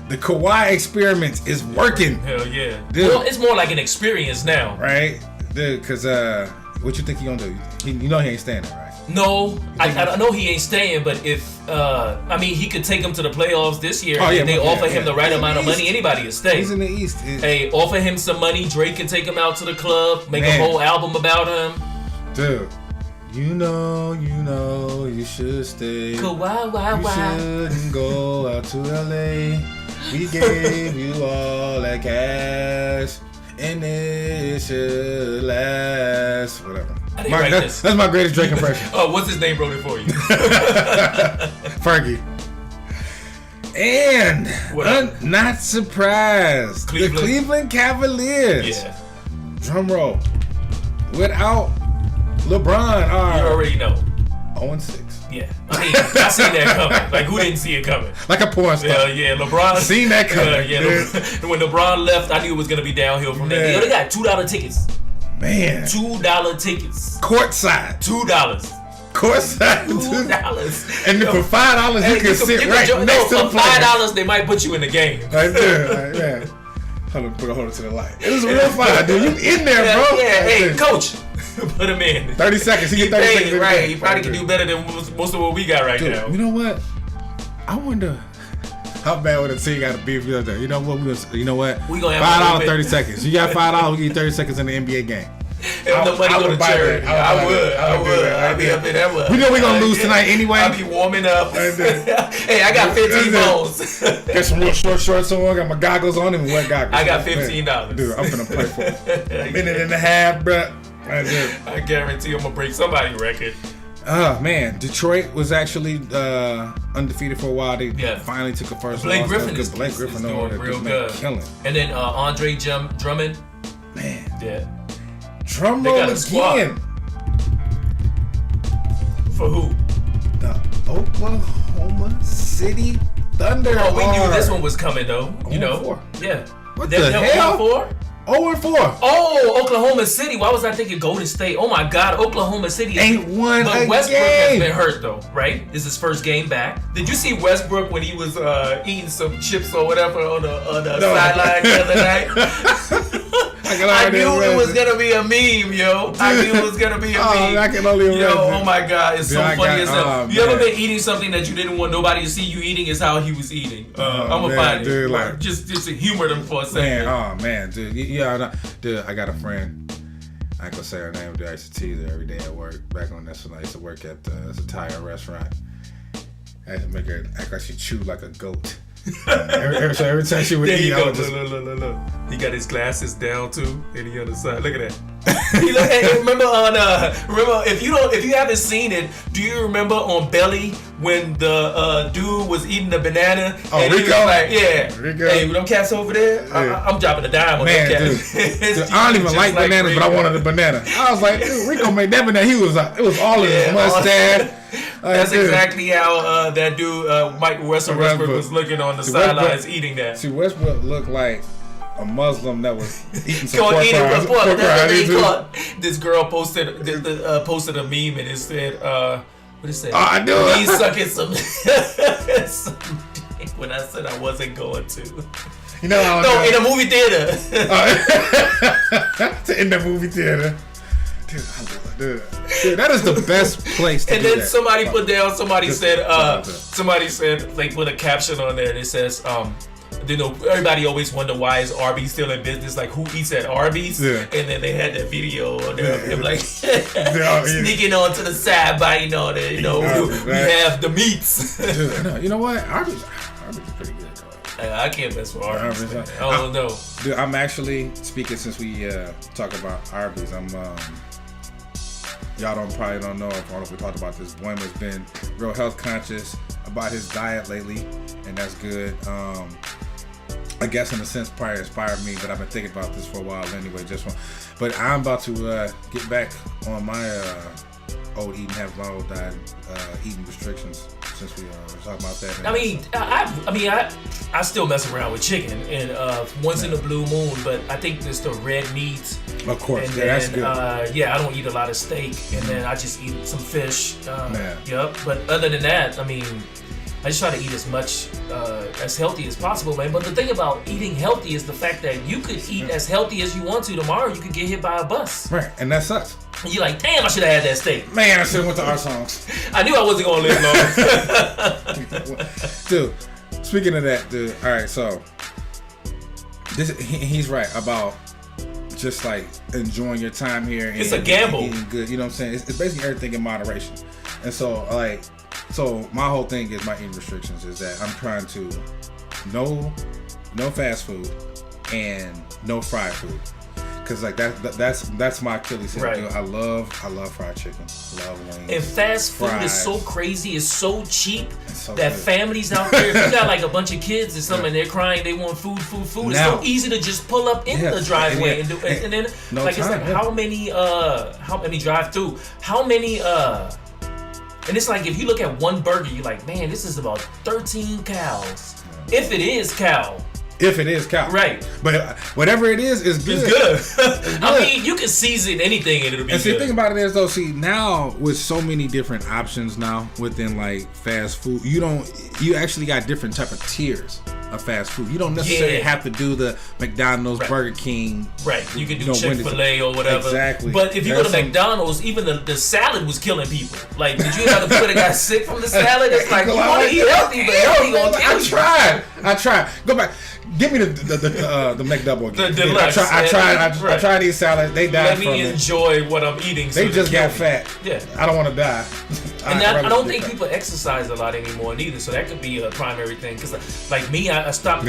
the Kawhi experiment is working. Hell yeah. Dude. Well, it's more like an experience now, right? Dude, because what you think he gonna do? You know he ain't staying there, right? No, I know he ain't staying, but if he could take him to the playoffs this year. Oh, yeah, if they offer him the right He's amount of money, anybody will stay. He's in the East. Hey, offer him some money. Drake can take him out to the club, make a whole album about him. Dude, you know, you should stay. You shouldn't go out to LA. We gave you all that cash, and it should last. Whatever. That's my greatest Drake impression. Oh, what's his name wrote it for you? Fergie. And not surprised, the Cleveland Cavaliers. Yeah. Drum roll. Without LeBron are. You already know. 0-6. Yeah. I mean, I seen that coming. Like, who didn't see it coming? Like a porn star. Yeah, LeBron. Seen that coming. When LeBron left, I knew it was going to be downhill from there. They got $2 tickets. Man. $2 tickets. Courtside. $2. Courtside. $2. And for $5, you can sit right next to the for $5, they might put you in the game. Right there. Right, man. Hold it to the light. It was real fun, dude. You in there, bro. Yeah, hey, coach. Put him in. 30 seconds. He get 30 seconds. Right. He probably can do better than most of what we got right now. You know what? I wonder how bad would a team got to be if you're there. You know what? We gonna have $5, 30 seconds. You got $5, we give you 30 seconds in the NBA game. If nobody go to church, I would. I'd be up in that one. We know we're gonna lose tonight anyway. I'll be warming up. Hey, I got 15 bones. Got some real short shorts on. Got my goggles on and wet goggles. I got $15. Dude, I'm gonna play for a minute and a half, bro. I guarantee I'm gonna break somebody's record. Oh man, Detroit was actually undefeated for a while. They finally took a first Blake loss. Griffin is doing real good. Killing. And then Andre Drummond. Man. Yeah. Drum roll again. For who? The Oklahoma City Thunder. Oh, we knew this one was coming though. You know. 4. Yeah. What the hell? 4? 0-4. Oh, Oklahoma City. Why was I thinking Golden State? Oh my God, Oklahoma City ain't won But a Westbrook game. has been hurt though, right? This is his first game back. Did you see Westbrook when he was eating some chips or whatever on the sideline the other night? I knew it was gonna be a meme, yo. I knew it was gonna be a meme. I can only imagine. Oh my God, it's so funny as hell. You man. ever been eating something that you didn't want nobody to see you eating? Is how he was eating. I'm gonna find it. Like, just to humor them for a second. Man, dude. Dude, I got a friend. I ain't gonna say her name, dude. I used to tease her every day at work. Back on this one, I used to work at this Italian restaurant. I had to make her act like she chewed like a goat. every time she would eat, I would just... Look. He got his glasses down too, and he on the side. Look at that. Remember if you haven't seen it, do you remember on Belly when the dude was eating the banana? Oh, and Rico? He was like, yeah. Rico. Hey, them cats over there? Yeah. I'm dropping a dime on them cats. Dude, I don't even like bananas, but I wanted a banana. I was like, dude, Rico made that banana. It was all in his mustache. That's exactly how that dude, Mike Westbrook was looking on the sidelines eating that. See, Westbrook looked like a Muslim that was eating some Go pork eat rinds. it. That's what they too. call it. This girl posted a meme and it said, what it said? Oh, I knew it. Me sucking some dick when I said I wasn't going to. You know how No, in a movie theater. in the movie theater. Dude, I love it. Dude, that is the best place to And do then that. somebody put down, somebody Just- said, just- like, put a caption on there and it says, you know, everybody always wonder why is Arby's still in business, like who eats at Arby's? Yeah. And then they had that video on there of him like Yeah. sneaking onto the side by, you know, we have the meats. Dude, no, you know what? Arby's is pretty good, though. I can't mess with Arby's. Arby's, Man. I don't know. Dude, I'm actually speaking since we talk about Arby's. I'm y'all probably don't know. I don't know if we talked about this. Boy has been real health conscious about his diet lately, and that's good. I guess in a sense, probably inspired me, but I've been thinking about this for a while anyway. But I'm about to get back on my old eating, have my old diet, eating restrictions. Since we were talking about that. I still mess around with chicken and once in a blue moon, but I think it's the red meat. Of course, and yeah, then, that's good. I don't eat a lot of steak, and then I just eat some fish. Man. Yep. But other than that, I mean, I just try to eat as much as healthy as possible, man. But the thing about eating healthy is the fact that you could eat as healthy as you want to. Tomorrow, you could get hit by a bus. Right, and that sucks. And you're like, damn, I should have had that steak. Man, I should have went to our songs. I knew I wasn't gonna live long. Dude, speaking of that, dude. All right, so he's right about just like enjoying your time here. It's a gamble. Eating good, you know what I'm saying? It's basically everything in moderation. And so, so my whole thing is my eating restrictions is that I'm trying to no fast food and no fried food. Cause like that's my Achilles heel. Right. I love fried chicken. Love wings. And fast food fries. is so crazy, it's so cheap so that good. families out there, if you got like a bunch of kids or something, and they're crying, they want food. It's Now- so easy to just pull up in the driveway and do it. And then No like time, it's like yeah. how many drive through? How many and it's like if you look at one burger, you're like, man, this is about 13 cows. If it is cow. If it is cow. Right. But whatever it is good. It's good. I mean, you can season anything and it'll be And see, good. the thing about it is though, now with so many different options now within like fast food, you actually got different type of tiers of fast food. You don't necessarily have to do the McDonald's, Right. Burger King. Right, you can do No, Chick-fil-A or whatever. Exactly. But if you go to There's some- McDonald's, even the salad was killing people. Like, did you have the people that got sick from the salad? It's like, you want to eat healthy, but healthy gonna kill you. I tried. Go back. Give me the McDouble again. The deluxe. I tried these salads. They died Let from me it. enjoy what I'm eating. They so just kill got me. fat. Yeah. I don't want to die. And I don't think people exercise a lot anymore neither, so that could be a primary thing. Cause like me, I stopped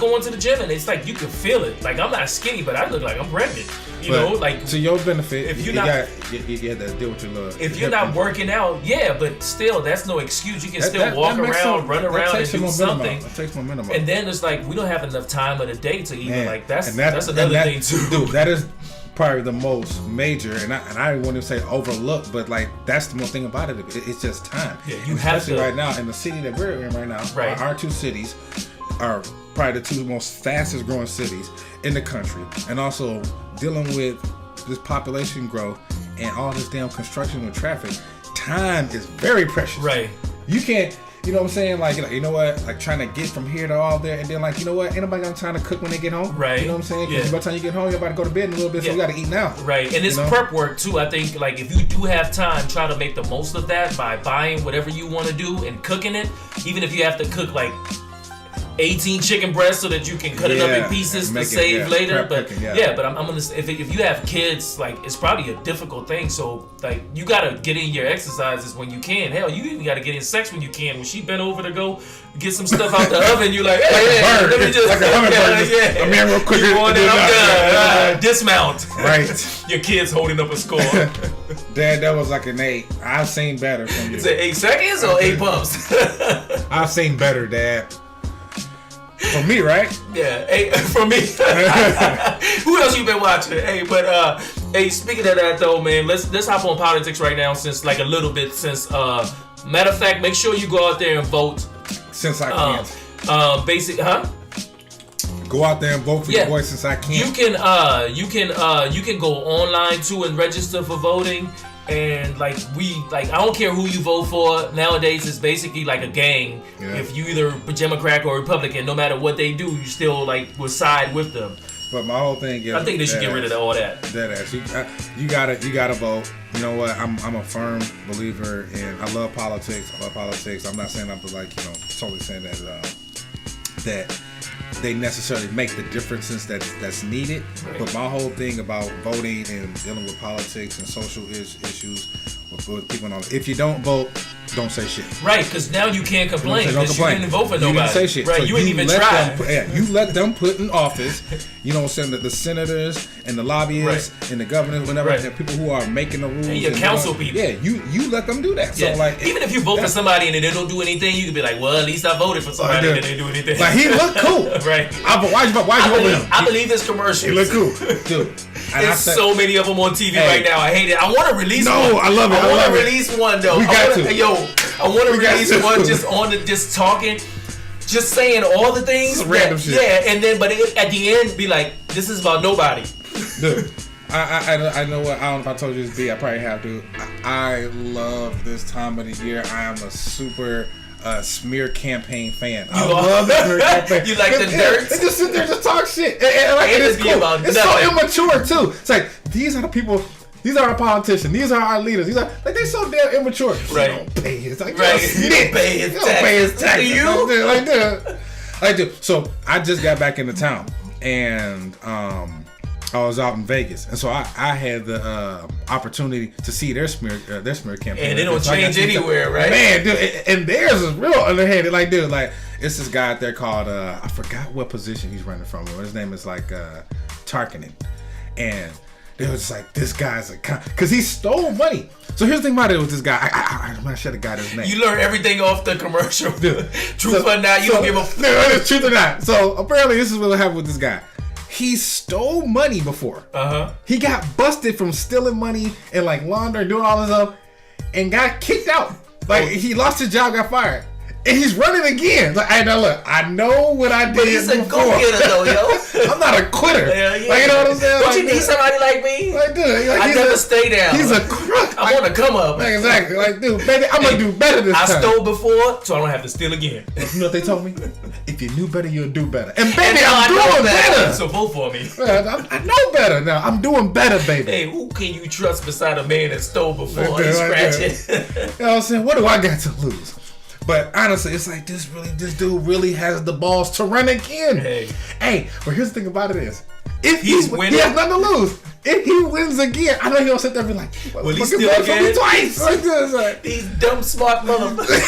going to the gym, and it's like you can feel it. Like I'm not skinny, but I look like I'm pregnant. You know, like to your benefit, if you you're not, had to deal with your love. if you're not working out, yeah, but still, that's no excuse. You can still walk around, run around, and do something. That takes momentum off. And then it's like we don't have enough time of the day to even like that's another thing too. Dude, that is probably the most major, and I wouldn't even say overlooked, but like that's the most thing about it. It's just time. Yeah, you have especially to right now in the city that we're in right now. Right. Our two cities are probably the two most fastest growing cities in the country, and also dealing with this population growth and all this damn construction with traffic. Time is very precious. Right. You can't. You know what I'm saying? Like, you know what? Like, trying to get from here to all there, and then, like, you know what? Ain't nobody got time to cook when they get home. Right. You know what I'm saying? 'Cause Yeah. by the time you get home, you're about to go to bed in a little bit, so you got to eat now. Right, and it's You know? prep work too. I think like if you do have time, try to make the most of that by buying whatever you want to do and cooking it. Even if you have to cook like 18 chicken breasts so that you can cut it up in pieces to save later. Prep But cooking, but I'm gonna if you have kids, like it's probably a difficult thing. So like you gotta get in your exercises when you can. Hell, you even gotta get in sex when you can. When she bent over to go get some stuff out the oven, you like, hey, let me just like a hummingbird. I'm here real quick. You want it? I'm done. Dismount. Right. Your kid's holding up a score. Dad, that was like an 8. I've seen better from you. Is it 8 seconds or 8 pumps? I've seen better, Dad. For me, right? Yeah, hey, for me. Who else you been watching? Hey, but hey, speaking of that though, man, let's hop on politics right now since like a little bit since matter of fact, make sure you go out there and vote. Since I can't. Basic, huh? go out there and vote for your voice since I can't. You can go online too and register for voting. And I don't care who you vote for. Nowadays, it's basically like a gang. Yeah. If you either Democrat or Republican, no matter what they do, you still will side with them. But my whole thing is, I think they should get rid of all that. That ass. You gotta vote. You know what? I'm a firm believer in. I love politics. I'm not saying I'm totally saying that they necessarily make the differences that's needed. Right. But my whole thing about voting and dealing with politics and social issues with people on. If you don't vote, don't say shit. Right, because now you can't complain because you didn't vote for nobody. You didn't say shit. Right, so you didn't even try. You let them put in office. You know what I'm saying? The senators and the lobbyists and the governors, whatever, the people who are making the rules. And your council people. Yeah, you let them do that. Yeah. So even if you vote for somebody and they don't do anything, you can be like, well, at least I voted for somebody and they didn't do anything. Like he looked cool. Right. Why you vote for him? I believe this commercial. He look cool, dude. There's so many of them on TV right now. I hate it. I want to release one. No, I love it. I want to release one though. We got to. Yo, I want to release one just talking, just saying all the things. Random shit. Yeah, and then at the end be like, this is about nobody. Dude, I know what. I don't know if I told you this. I probably have to. I love this time of the year. I am a super smear campaign fan. I love the smear campaign. You like the dirt? They just sit there, just talk shit. It's cool. It's so immature too. It's like these are the people. These are our politicians. These are our leaders. These are they so damn immature. Right. You don't pay his taxes. Right. You don't pay his taxes. Like that. So I just got back into town and I was out in Vegas, and so I had the opportunity to see their smear campaign. And they don't change anywhere, right? Man, dude, and theirs is real underhanded. Like, dude, it's this guy out there called I forgot what position he's running from. His name is Tarkinen, and they was just like, this guy's because he stole money. So here's the thing about it with this guy. I should have got his name. You learn everything off the commercial. Truth or not, you don't give a fuck. No, it's truth or not. So apparently, this is what happened with this guy. He stole money before. He got busted from stealing money and laundering, doing all this stuff, and got kicked out. He lost his job, got fired. And he's running again. I know what I did. But he's a go-getter though, yo. I'm not a quitter. Yeah. You know what I'm saying? Don't you need somebody like me? I never stay down. He's a crook. I want to come up. Exactly. Dude, baby, I'm going to do better this time. I stole before, so I don't have to steal again. You know what they told me? If you knew better, you'll do better. And baby, I'm doing better. So vote for me. I know better now. I'm doing better, baby. Hey, who can you trust beside a man that stole before? He's scratching. You know what I'm saying? What do I got to lose? But honestly, it's like this dude really has the balls to run again. Hey, but here's the thing about it is, if he's winning, he has nothing to lose. If he wins again, I know he'll sit there and be like, will he steal again? Twice. These dumb smart motherfuckers.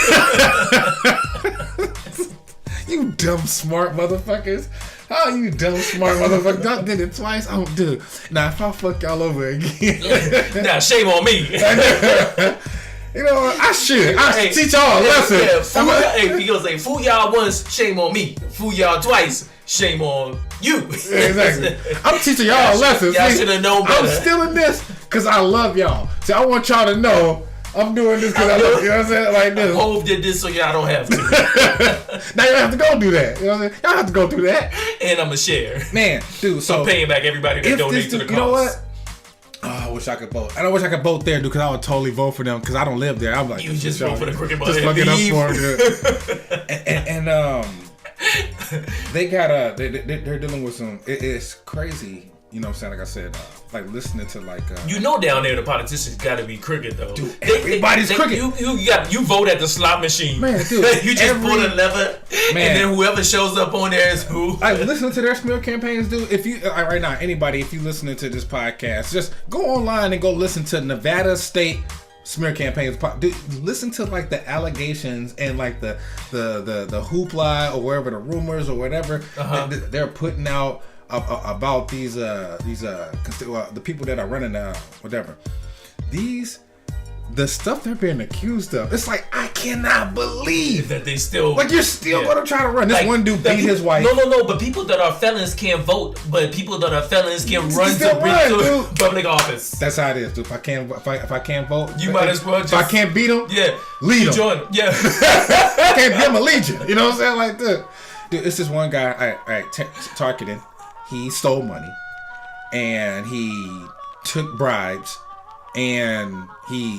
You dumb smart motherfuckers. Oh, you dumb smart motherfucker. I did it twice. Oh, dude. Now, if I fuck y'all over again. Now, shame on me. You know what? I should. I teach y'all a lesson. Yeah, he gonna say, fool y'all once, shame on me. Fool y'all twice, shame on you. Yeah, exactly. I'm teaching y'all a lesson. Y'all should have known better. I'm stealing this because I love y'all. See, I want y'all to know I'm doing this because I love you. Know what I'm saying? Like this. Hov did this so y'all don't have to. Now you don't have to go do that. You know what I'm saying? Y'all have to go through that. And I'm a share. Man, dude. So I'm paying back everybody that donate to the cause. You know what? Oh, I wish I could vote. I wish I could vote there, dude, because I would totally vote for them because I don't live there. I'm like, you just vote for the crooked button. Just fucking up for them, and they got they're dealing with some. It's crazy. You know what I'm saying? Like I said, listening to you know, down there the politicians got to be crooked though. Dude, everybody's crooked. You vote at the slot machine, man. Dude, you just pull a lever, and then whoever shows up on there is who. Listening to their smear campaigns, dude. If you right now, anybody, if you listening to this podcast, just go online and go listen to Nevada State smear campaigns. Dude, listen to the allegations and the hoopla or wherever the rumors or whatever they're putting out. About the people that are running whatever. The stuff they're being accused of. It's like, I cannot believe that they still you're still gonna try to run. This one dude beat his wife. No, but people that are felons can't vote, but people that are felons can run to public office. That's how it is, dude. If I can't vote, you might as well if I can't beat him, lead him. Join him. Yeah. I can't beat him a legion. You know what I'm saying? Like that. Dude, it's this one guy targeted. He stole money, and he took bribes, and he,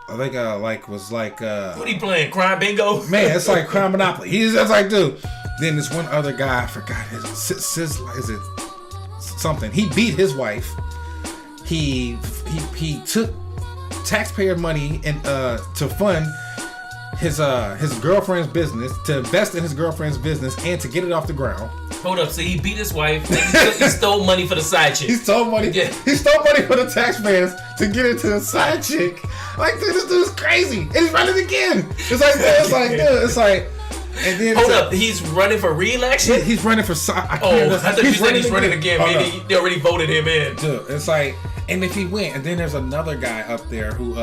I think, what he playing? Crime bingo? Man, it's like crime monopoly. He's just like, dude. Then this one other guy, I forgot his, is it something? He beat his wife. He took taxpayer money and to fund his girlfriend's business, to invest in his girlfriend's business, and to get it off the ground. Hold up, so he beat his wife, and he stole money for the side chick. He stole money. Yeah. He stole money for the taxpayers to get it to the side chick. Like, dude, this dude's crazy. And he's running again. It's like, dude, it's like. And then hold up, he's running for re-election? He's running for. I thought you said he's running again. Maybe they already voted him in. Dude, it's like, and if he went, and then there's another guy up there who.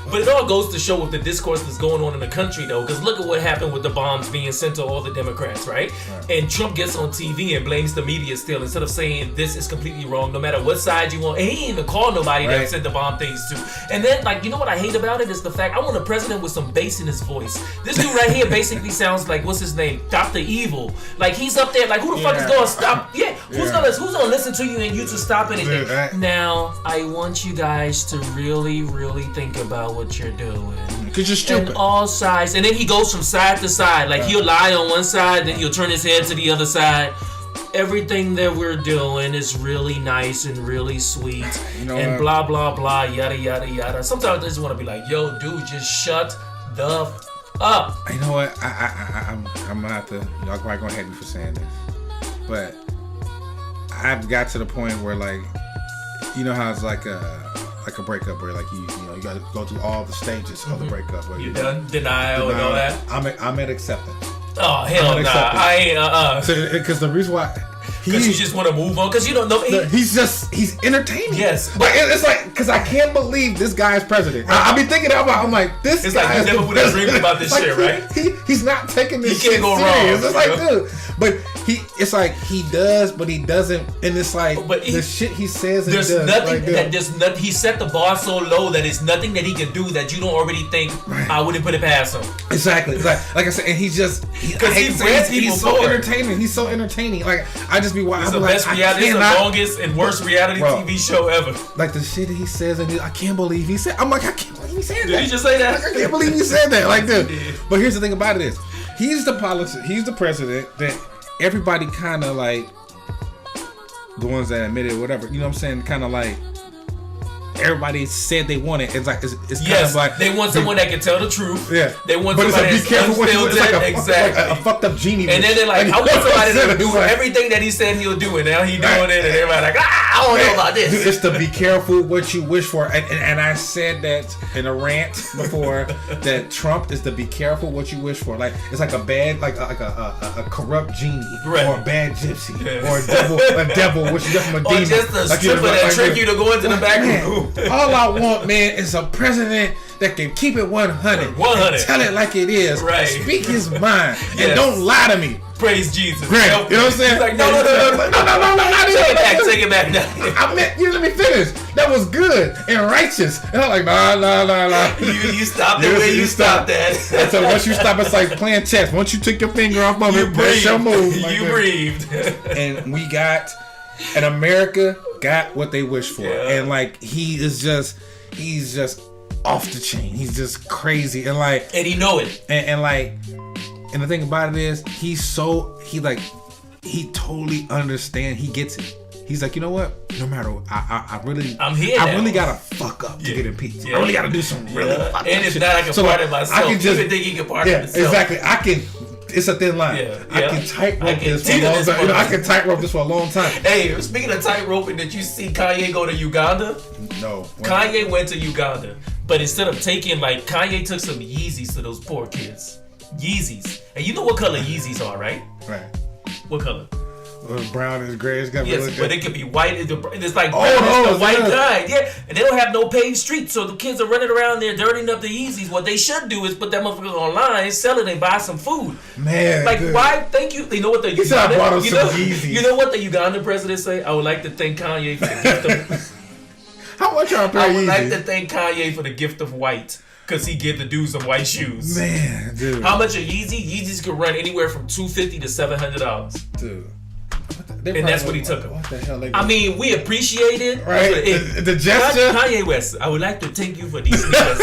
But it all goes to show with the discourse that's going on in the country, though, because look at what happened with the bombs being sent to all the Democrats, right? And Trump gets on TV and blames the media still, instead of saying this is completely wrong, no matter what side you want. And he didn't even call nobody that sent the bomb things to. And then, like, you know what I hate about it is the fact I want a president with some bass in his voice. This dude right here basically sounds like, what's his name? Dr. Evil. Like, he's up there, like, who the fuck is going to stop? Yeah, who's gonna listen to you and you to stop anything? Now, I want you guys to really, really think about what you're doing. Because you're stupid. And all sides. And then he goes from side to side. Like, he'll lie on one side, then he'll turn his head to the other side. Everything that we're doing is really nice and really sweet. And blah, blah, blah, yada, yada, yada. Sometimes I just want to be like, yo, dude, just shut the up. You know what? I'm going to have to, y'all probably going to hate me for saying this. But I've got to the point where, like, you know how it's like a breakup where, like, you got to go through all the stages of the breakup. Where you done? Denial and all that? I'm at acceptance. Oh, hell nah. I ain't, Because the reason why... Because you just want to move on? Because you don't know... He's entertaining. Yes. But it's like... Because I can't believe this guy's president. I be thinking about... I'm like, this it's guy like you never would have dreamed about this shit, right? He's not taking this shit go serious. wrong. It's like, dude... But it's like he does, but he doesn't, and it's like the shit he says. There's nothing that he set the bar so low that it's nothing that he can do that you don't already think I wouldn't put it past him. Exactly, like I said, and he's just he's so entertaining. He's so entertaining. Like I just be watching. It's the best reality. It's the longest and worst reality TV show ever. Like the shit he says, and I can't believe he said. I'm like, I can't believe he said that. Did he just say that? Like, I can't believe he said that. Like dude. But here's the thing about it is. He's the president that everybody kind of like, the ones that admit it, whatever, you know what I'm saying, kind of like, everybody said they want it. It's like, it's kind of like, they want someone that can tell the truth. Yeah. They want somebody that's unfiltered. Exactly. Like a fucked up genie. And then they're like, I want somebody to do everything that he said he'll do, and now he doing it, and everybody like, I don't know about this. Dude, it's to be careful what you wish for. And I said that in a rant before, that Trump is to be careful what you wish for. Like, it's like a bad, like a corrupt genie, or a bad gypsy, or a devil, which is just from a demon. Or just a stripper that trick you to go into the back room. All I want, man, is a president that can keep it 100. 100. Tell it like it is. Right. Speak his mind. And don't lie to me. Praise Jesus. Great. You know what I'm saying? He's like, no, take it back. I meant, you let me finish. That was good and righteous. And I'm like, nah. You stopped it where you stopped that. So once you stop, it's like playing chess. Once you took your finger off of it, that's your move. Like you breathed. And we got, and America got what they wished for. Yeah. And like, he's just off the chain. He's just crazy. And like, and he know it. And like, and the thing about it is, he totally understand. He gets it. He's like, you know what? No matter what, I really gotta fuck up to get impeached. I really gotta do some really fuck up. And it's shit. not, I can pardon myself. I can just think he can pardon himself. Exactly. It's a thin line. I can tightrope this for a long time. I can tightrope this for a long time. Hey, speaking of tightroping, did you see Kanye go to Uganda? No. Kanye went to Uganda, but instead of taking, like, Kanye took some Yeezys to those poor kids. Yeezys. And you know what color Yeezys are, right? Right. What color? Brown and gray. It's got yes, but it could be white. It's like brown, the white kind. Yeah, and they don't have no paved streets, so the kids are running around there dirtying up the Yeezys. What they should do is put that motherfucker online, sell it, and buy some food. Man, like dude. Why? Thank you. You know what the you know what the Ugandan president say? I would like to thank Kanye for the gift of. How much are I would like to thank Kanye for the gift of white. because he give the dude some white shoes. Man, dude. How much are Yeezy? Yeezys could run anywhere from $250 to $700. Dude. And that's what he took him. What the hell? I mean, we appreciate it. Right? The gesture. Kanye West, I would like to thank you for these sneakers.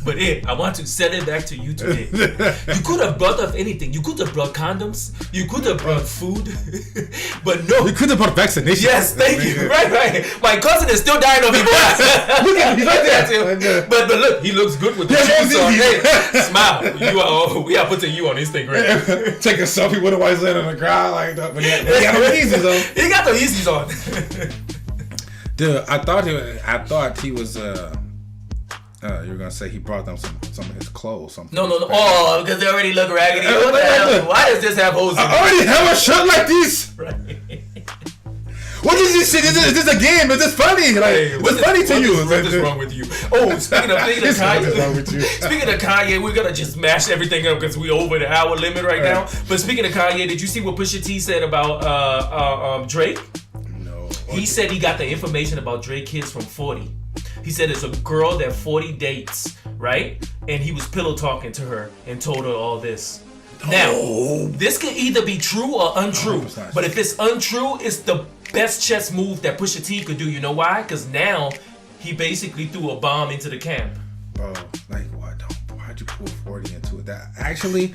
But I want to send it back to you today. You could have brought up anything. You could have brought condoms. You could have brought food. But no. You could have brought vaccination. Yes, thank you. Right. My cousin is still dying of Ebola. Look at him. He's right there too. But look, he looks good with the shoes on. Hey, smile. We are putting you on Instagram. Take a selfie with him while he's laying on the ground like that. But he got the Yeezys on. He got the Yeezys on. Dude, I thought he was you were gonna say he brought them some of his clothes. Something. No. Oh, because they already look raggedy. What the hell? Why does this have holes in it? I already have a shirt like this. Right. What is this shit? Is this a game? Is this funny? Like, Hey, what's funny to you? What is wrong with you? Oh, speaking of Kanye, we're gonna just mash everything up because we over the hour limit right now. But speaking of Kanye, did you see what Pusha T said about Drake? No. He said he got the information about Drake kids from 40. He said it's a girl that 40 dates, right? And he was pillow talking to her and told her all this. Now, this could either be true or untrue. But if it's untrue, it's the best chess move that Pusha T could do. You know why? Because now he basically threw a bomb into the camp. Bro, like, why'd you pull 40 into it? That actually,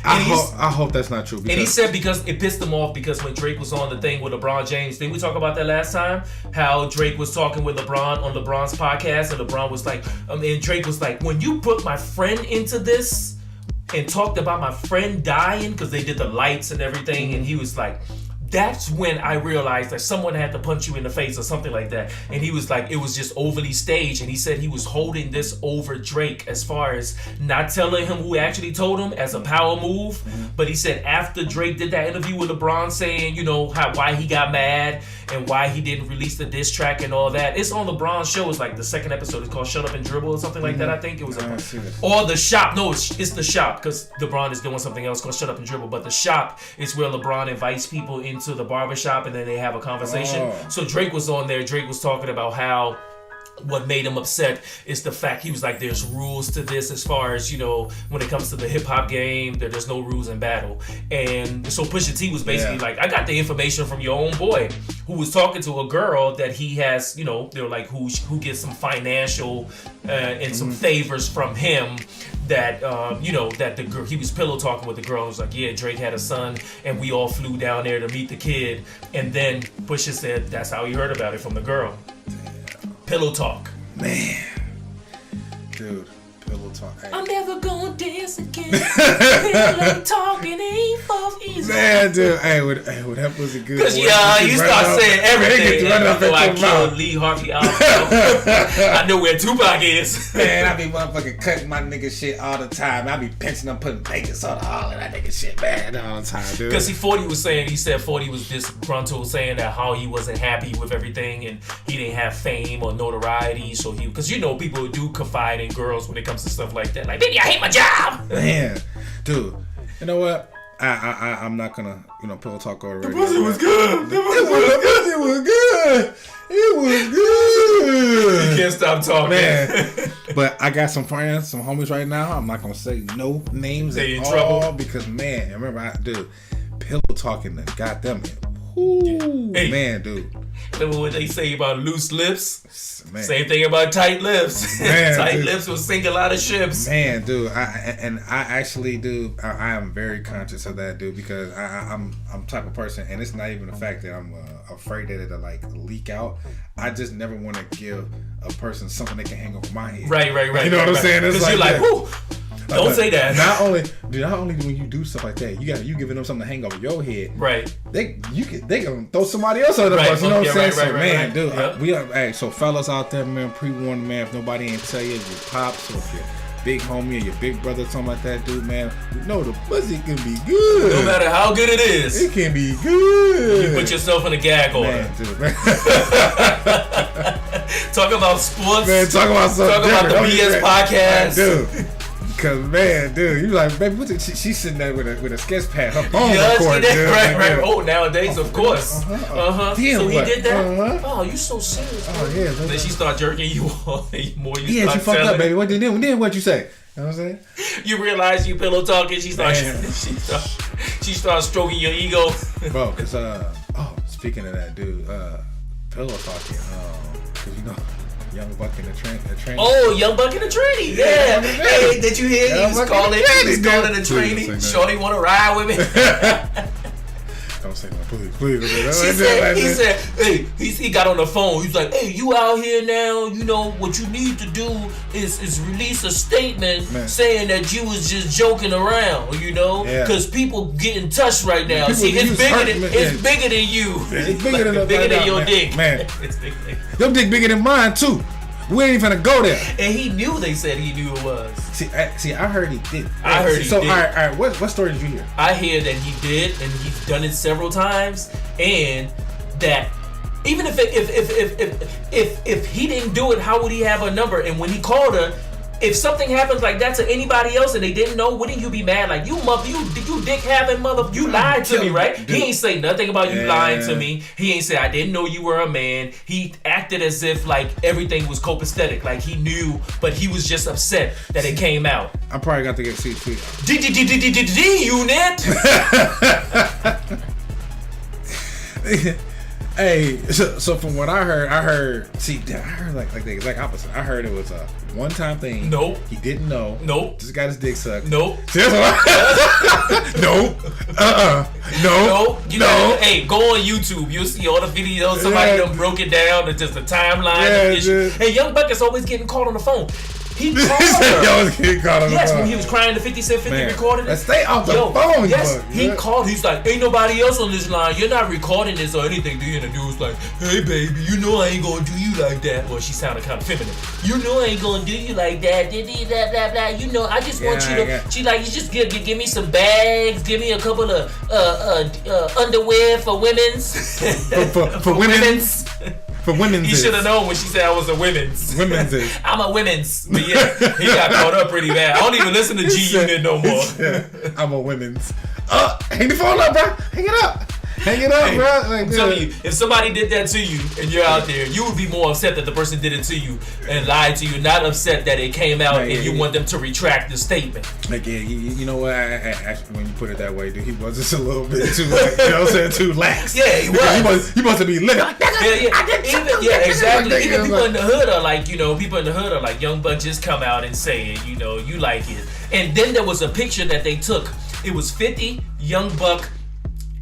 I hope that's not true. And he said because it pissed him off because when Drake was on the thing with LeBron James, didn't we talk about that last time? How Drake was talking with LeBron on LeBron's podcast, and LeBron was like, and Drake was like, when you put my friend into this and talked about my friend dying because they did the lights and everything, and he was like, that's when I realized that someone had to punch you in the face or something like that. And he was like, it was just overly staged. And he said he was holding this over Drake as far as not telling him who actually told him as a power move. Mm-hmm. But he said after Drake did that interview with LeBron saying, you know, why he got mad and why he didn't release the diss track and all that. It's on LeBron's show. It's like the second episode. It's called Shut Up and Dribble or something like that, I think. It was or The Shop. No, it's The Shop because LeBron is doing something else called Shut Up and Dribble. But The Shop is where LeBron invites people into the barbershop and then they have a conversation. So Drake was on there. Drake was talking about how what made him upset is the fact he was like, there's rules to this as far as, you know, when it comes to the hip hop game, there's no rules in battle. And so Pusha T was basically like, I got the information from your own boy who was talking to a girl that he has, you know, they're like, who gets some financial and some favors from him. That you know, that the girl, he was pillow talking with the girl. He was like, yeah, Drake had a son and we all flew down there to meet the kid. And then Pusha said that's how he heard about it from the girl. Damn. Pillow talk. Man. Dude, pillow talk. Hey. I'm never gonna dance again. Pillow talking ain't for easy. Man, dude, hey, would that was a good. Cause you start saying everything. I know I killed Lee Harvey Oswald. I know where Tupac is. Man, I be motherfucking cutting my nigga shit all the time. I be pinching them, putting bacon soda, all of that nigga shit, man, all the time, dude. Cause 40 was saying, he said 40 was disgruntled, saying that how he wasn't happy with everything and he didn't have fame or notoriety. So cause you know people do confide in girls when it comes to stuff like that. Like, baby, I hate my job. Man, dude, you know what? I'm not gonna, you know, pillow talk over. The pussy was good. It was good. It was good. You can't stop talking, man. But I got some friends, some homies right now. I'm not gonna say no names they at in all trouble because, man, remember pillow talking that got them in. Ooh, hey, man, dude. Remember what they say about loose lips? Man. Same thing about tight lips. Man, tight dude. lips will sink a lot of ships. Man, dude, I actually do. I am very conscious of that, dude, because I'm type of person, and it's not even the fact that I'm afraid that it'll like leak out. I just never want to give a person something they can hang over my head. Right. You know what I'm saying? It's like, you're like, whoo. Don't say that. Not only when you do stuff like that, you giving them something to hang over your head. Right. They gonna throw somebody else under the bus. You know what I'm saying? Right, dude, yep. Hey, so fellas out there, man, pre-warn, man. If nobody ain't tell you, your pops or if your big homie or your big brother, something like that, dude, man, you know the pussy can be good. No matter how good it is, it can be good. You put yourself in a gag order. Man, dude, man. Talk about sports. Man, talk about something. Talk about the BS podcast. Dude. Cause man, dude, you like, baby, she's sitting there with a sketch pad, her phone Yeah, recording, dude. right. Oh, nowadays, of course. Damn, so he what? did that. Oh, you so serious. Oh yeah. Then she start jerking you off. The more you Yeah, start she fucked telling, up, baby. What did then? What you say? You know what I'm saying? You realize you pillow talking. She starts stroking your ego. Bro, cause speaking of that, dude, pillow talking, cause you know. Young Buck in the train. Oh, Young Buck in the tranny. Yeah. Hey, did you hear? He was calling a tranny. Shorty want to ride with me. Don't say no, please. He said, hey, he got on the phone. He's like, hey, you out here now? You know what you need to do is release a statement saying that you was just joking around. You know, because people get in touch right now. People, see, it's bigger than you. It's bigger than your dick, man. It's bigger. Your dick bigger than mine too. We ain't even gonna go there. And he knew. They said he knew it was. See, I heard he did. I heard he did. So, all right. What story did you hear? I hear that he did, and he's done it several times, and that even if he didn't do it, how would he have her number? And when he called her, if something happens like that to anybody else and they didn't know, wouldn't you be mad? Like, you dick having mother, you lied to me, right? Dude. He ain't say nothing about you lying to me. He ain't say I didn't know you were a man. He acted as if like everything was copacetic, like he knew, but he was just upset that it came out. I probably got to get C-Tweet. Unit. Hey, so from what I heard like the exact opposite. I heard it was a one-time thing. Nope. He didn't know. Nope. Just got his dick sucked. Nope. Nope. Nope. You know, hey, go on YouTube. You'll see all the videos. Somebody done broke it down. It's just a timeline of issues. Hey, Young Buck is always getting caught on the phone. He called her. Yes, when he was crying to 50 Cent, 50 recorded it. Let's stay off the phone. Yes, he called. He's like, ain't nobody else on this line. You're not recording this or anything, do you? And the dude's like, hey, baby, you know I ain't gonna do you like that. Well, she sounded kind of feminine. You know I ain't gonna do you like that. Blah, blah, blah. You know, I just want you to. She like, you just give me some bags. Give me a couple of underwear for women's. for women's. For women's. He should have known when she said I was a women's. Women's. I'm a women's. But yeah, he got caught up pretty bad. I don't even listen to G-Unit no more. I'm a women's. Hang the phone up, bro. Hang it up. Hang it up, bro. I'm telling you, if somebody did that to you and you're out there, you would be more upset that the person did it to you and lied to you, not upset that it came out and you want them to retract the statement. Like, you know what? Actually, when you put it that way, dude, he was just a little bit too, like, you know what I'm saying, too lax. Yeah, he was. He must have been lit. Exactly. Even people in the hood are like, Young Buck, just come out and say it, you like it. And then there was a picture that they took. It was 50, Young Buck,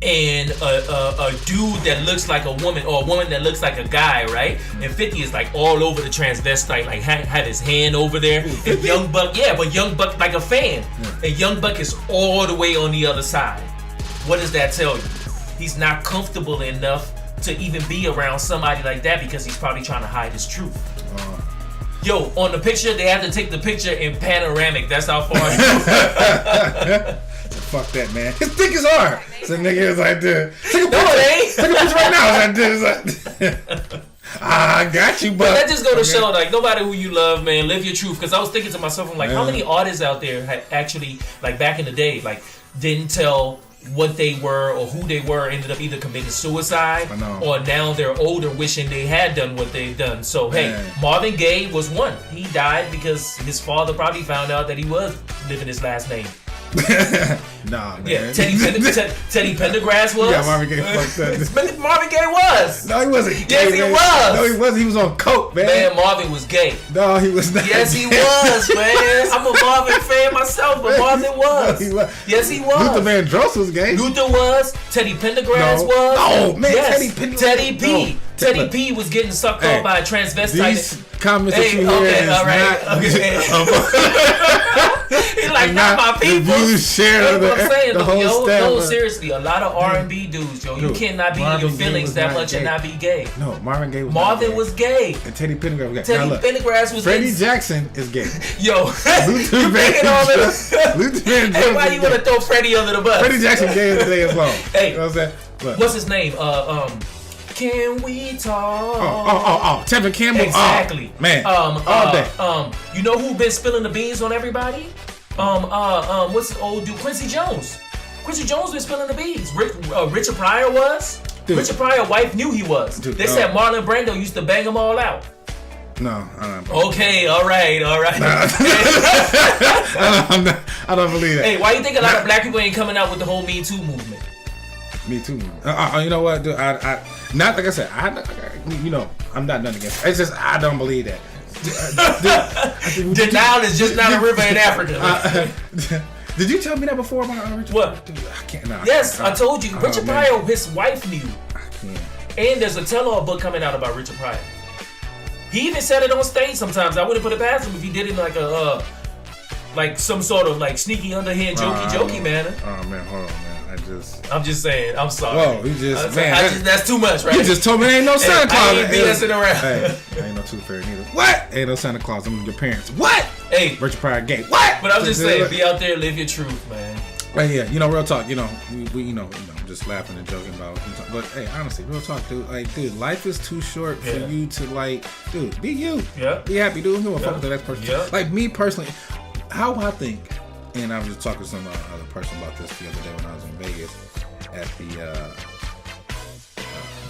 and a dude that looks like a woman or a woman that looks like a guy, right? And 50 is like all over the transvestite, like had his hand over there. And Young Buck, but Young Buck like a fan. And Young Buck is all the way on the other side. What does that tell you? He's not comfortable enough to even be around somebody like that because he's probably trying to hide his truth. Yo, on the picture, they have to take the picture in panoramic. That's how far he Fuck that, man. His dick is hard. So nigga is like, dude. Take a picture. No, it ain't. Take a picture right now. I got you, but that just go to show, like, nobody who you love, man, live your truth. Because I was thinking to myself, I'm like, how many artists out there had actually, like, back in the day, like, didn't tell what they were or who they were, ended up either committing suicide or now they're older wishing they had done what they've done. So, hey, Marvin Gaye was one. He died because his father probably found out that he was living his last name. Nah, man. Yeah, Teddy Pendergrass was. Yeah, Marvin Gaye fucked up. Marvin Gaye was. No, he wasn't. Yes, he was. No, he wasn't. He was on coke, man. Man, Marvin was gay. No, he was not. Yes, he was, man. I'm a Marvin fan myself, but Marvin was. No, he was. Yes, he was. Luther Vandross was gay. Luther was. Teddy Pendergrass was. Oh, man. Yes. Teddy P. No. Teddy P was getting sucked off by a transvestite. These comments that you hear is He's like, not my people. You share what I'm saying, the whole staff. No, seriously, a lot of R&B dudes, yo. You cannot be in your feelings that much and not be gay. No, Marvin Gaye was was gay. And Teddy Pendergrass was gay. Teddy Pendergrass was Freddie Jackson is gay. Yo, Luther Vandross. Hey, why do you want to throw Freddie under the bus? Freddie Jackson gay as day as well. Hey, you know what I'm saying? What's his name? Can we talk? Oh, Tevin Campbell. Exactly. Man, all day. You know who been spilling the beans on everybody? What's the old dude? Quincy Jones. Quincy Jones been spilling the beans. Richard Pryor was. Dude. Richard Pryor's wife knew he was. Dude, they said Marlon Brando used to bang them all out. No, okay, all right. Nah. I don't believe that. Hey, why you think a lot of black people ain't coming out with the whole Me Too movement? Me Too. You know what, dude? I not like I said. You know, I'm not nothing against it. It's just I don't believe that. Denial is just not a river in Africa. Did you tell me that before about Richard? What? Dude, I can't. No, yes, I told you. Richard Pryor, his wife knew. I can't. And there's a tell-all book coming out about Richard Pryor. He even said it on stage sometimes. I wouldn't put it past him if he did it like a like some sort of like sneaky underhand jokey manner. Oh man, hold on, man. I'm just saying. I'm sorry. Whoa, that's too much, right? You just told me there ain't no Santa Claus. I ain't BSing around. Hey, ain't no Tooth Fairy neither. What? Ain't no Santa Claus. I'm your parents. What? Hey, Richard Pryor gay. What? But I'm just saying, be out there, live your truth, man. Right here, you know, real talk. You know, we you know, just laughing and joking about. But hey, honestly, real talk, dude. Like, dude, life is too short for you to like, dude. Be you. Yeah. Be happy, dude. Who fuck with the next person? Yeah. Like me personally, how I think, and I was just talking to some other person about this the other day when I was in Vegas at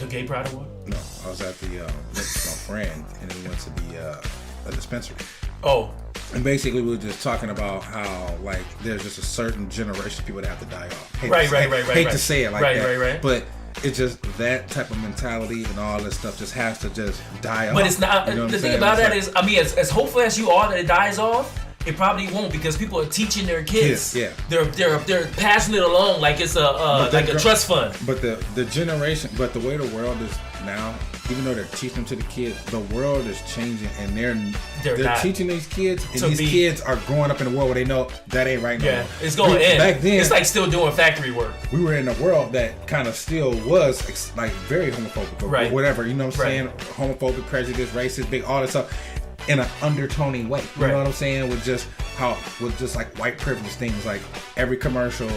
the Gay Pride Award. No, I was at with my friend, and we went to a dispensary. Oh. And basically, we were just talking about how, like, there's just a certain generation of people that have to die off. Right. Hate to say it like that. Right. But it's just that type of mentality and all this stuff just has to just die off. But it's not. You know the thing about that is, I mean, as hopeful as you are that it dies off, it probably won't because people are teaching their kids. Yeah. They're passing it along like it's a trust fund. But the generation, but the way the world is now, even though they're teaching them to the kids, the world is changing, and they're teaching these kids, and these kids are growing up in a world where they know that ain't right now. Yeah, it's going to end. Back then, it's like still doing factory work. We were in a world that kind of still was like very homophobic, or whatever. You know what I'm saying? Homophobic, prejudice, racist, big, all that stuff. In an undertoning way, you know what I'm saying? With just like white privilege things, like every commercial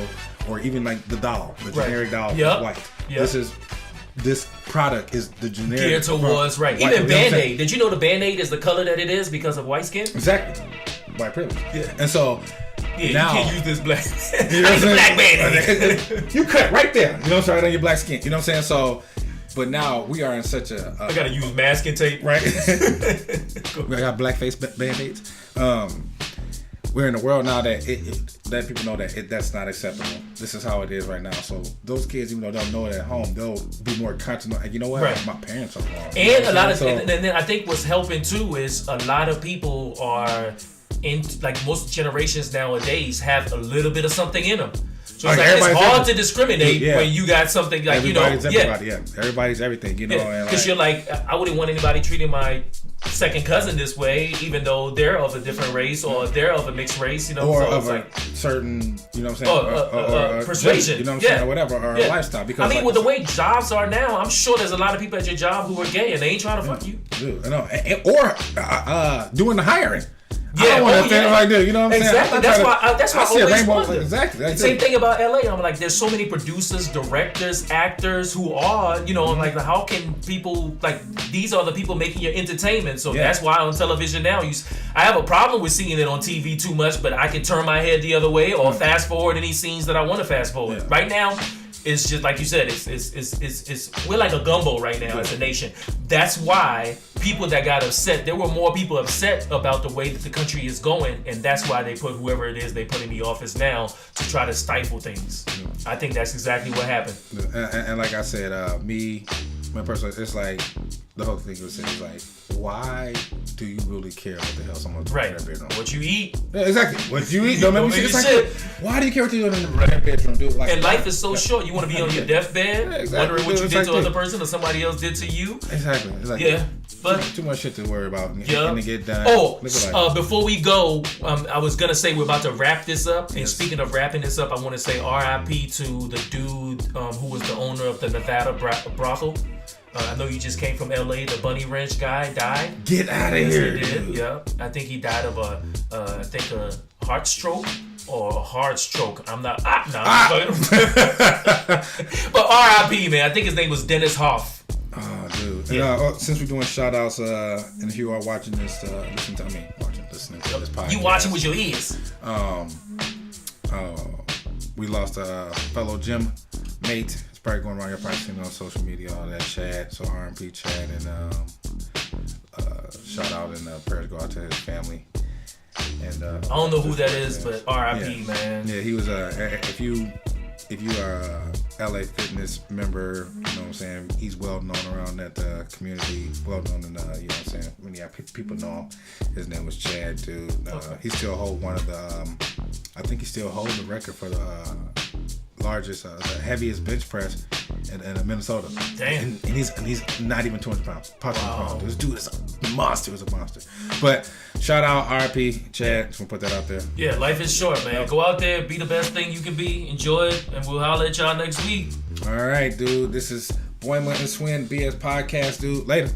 or even like the generic doll is white. Yep. This product is the generic. Geared towards white, even Band-Aid. Did you know the Band-Aid is the color that it is because of white skin? Exactly, white privilege. Yeah, and so now you can't use this black. You know what I'm saying? Black Band-Aid. You cut right there. You know what I'm saying? Right on your black skin. You know what I'm saying? So. But now we are in such a. I gotta use masking tape, right? We got blackface band-aids. We're in a world now that that people know that that's not acceptable. This is how it is right now. So those kids, even though they don't know it at home, they'll be more conscious. Like, you know what? My parents are wrong. And a lot of, and then I think what's helping too is a lot of people are in, like most generations nowadays have a little bit of something in them. So it's, like, it's hard to discriminate when you got something like, everybody's everybody, everybody's everything, you know. Because you're like, I wouldn't want anybody treating my second cousin this way, even though they're of a different race or they're of a mixed race, you know. Or so of a certain, you know what I'm saying, or persuasion, you know what I'm saying, or whatever, or a lifestyle. Because I mean, with the way jobs are now, I'm sure there's a lot of people at your job who are gay and they ain't trying to fuck you. Dude, I know. Or doing the hiring. I don't want to think like this, you know what I'm saying? Exactly. That's why I always wonder. Exactly. Same thing about LA. I'm like, there's so many producers, directors, actors who are, you know, I'm like, how can people, like, these are the people making your entertainment. So that's why on television now, I have a problem with seeing it on TV too much, but I can turn my head the other way or fast forward any scenes that I want to fast forward. Right now, it's just like you said, it's we're like a gumbo right now as a nation. That's why people that got upset, there were more people upset about the way that the country is going, and that's why they put whoever it is they put in the office now to try to stifle things. I think that's exactly what happened. And like I said, my personal, it's like the whole thing was like, why do you really care what the hell someone's doing in their bedroom? What you eat? Yeah, exactly. What you eat? Don't make me shit. Why do you care what you're doing in their bedroom, dude? Like, and life is so short. You want to be on your deathbed, wondering what you did to another person or somebody else did to you. Exactly. Yeah. But too much shit to worry about and to get done. Before we go, I was gonna say we're about to wrap this up. And speaking of wrapping this up, I want to say R.I.P. to the dude who was the owner of the Nevada brothel. I know you just came from LA. The Bunny Ranch guy died. Get out of here. He did. Yeah. I think he died of a heart stroke or a hard stroke. I'm not. But R.I.P. man. I think his name was Dennis Hoff. Oh, dude. Yeah. And, since we're doing shout outs, and if you are watching this, listening listening to this podcast. You watching with your ears. We lost a fellow gym mate. It's probably going around. You're probably seeing it on social media, all that Chad. So R&P Chad, and shout out and prayers go out to his family. And I don't know who that is, but R.I.P. man. Yeah, he was if you are a LA Fitness member, you know what I'm saying, he's well known around that community, well known in you know what I'm saying, when people know him. His name was Chad, dude. He still hold one of the I think he still holds the record for the largest, the heaviest bench press in Minnesota. Damn. And he's not even 200 pounds. Wow. This dude is a monster. But shout out RP Chad. Just want to put that out there. Yeah, life is short, man. Go out there, be the best thing you can be. Enjoy it, and we'll holler at y'all next week. All right, dude. This is Boyman and Swin BS Podcast, dude. Later.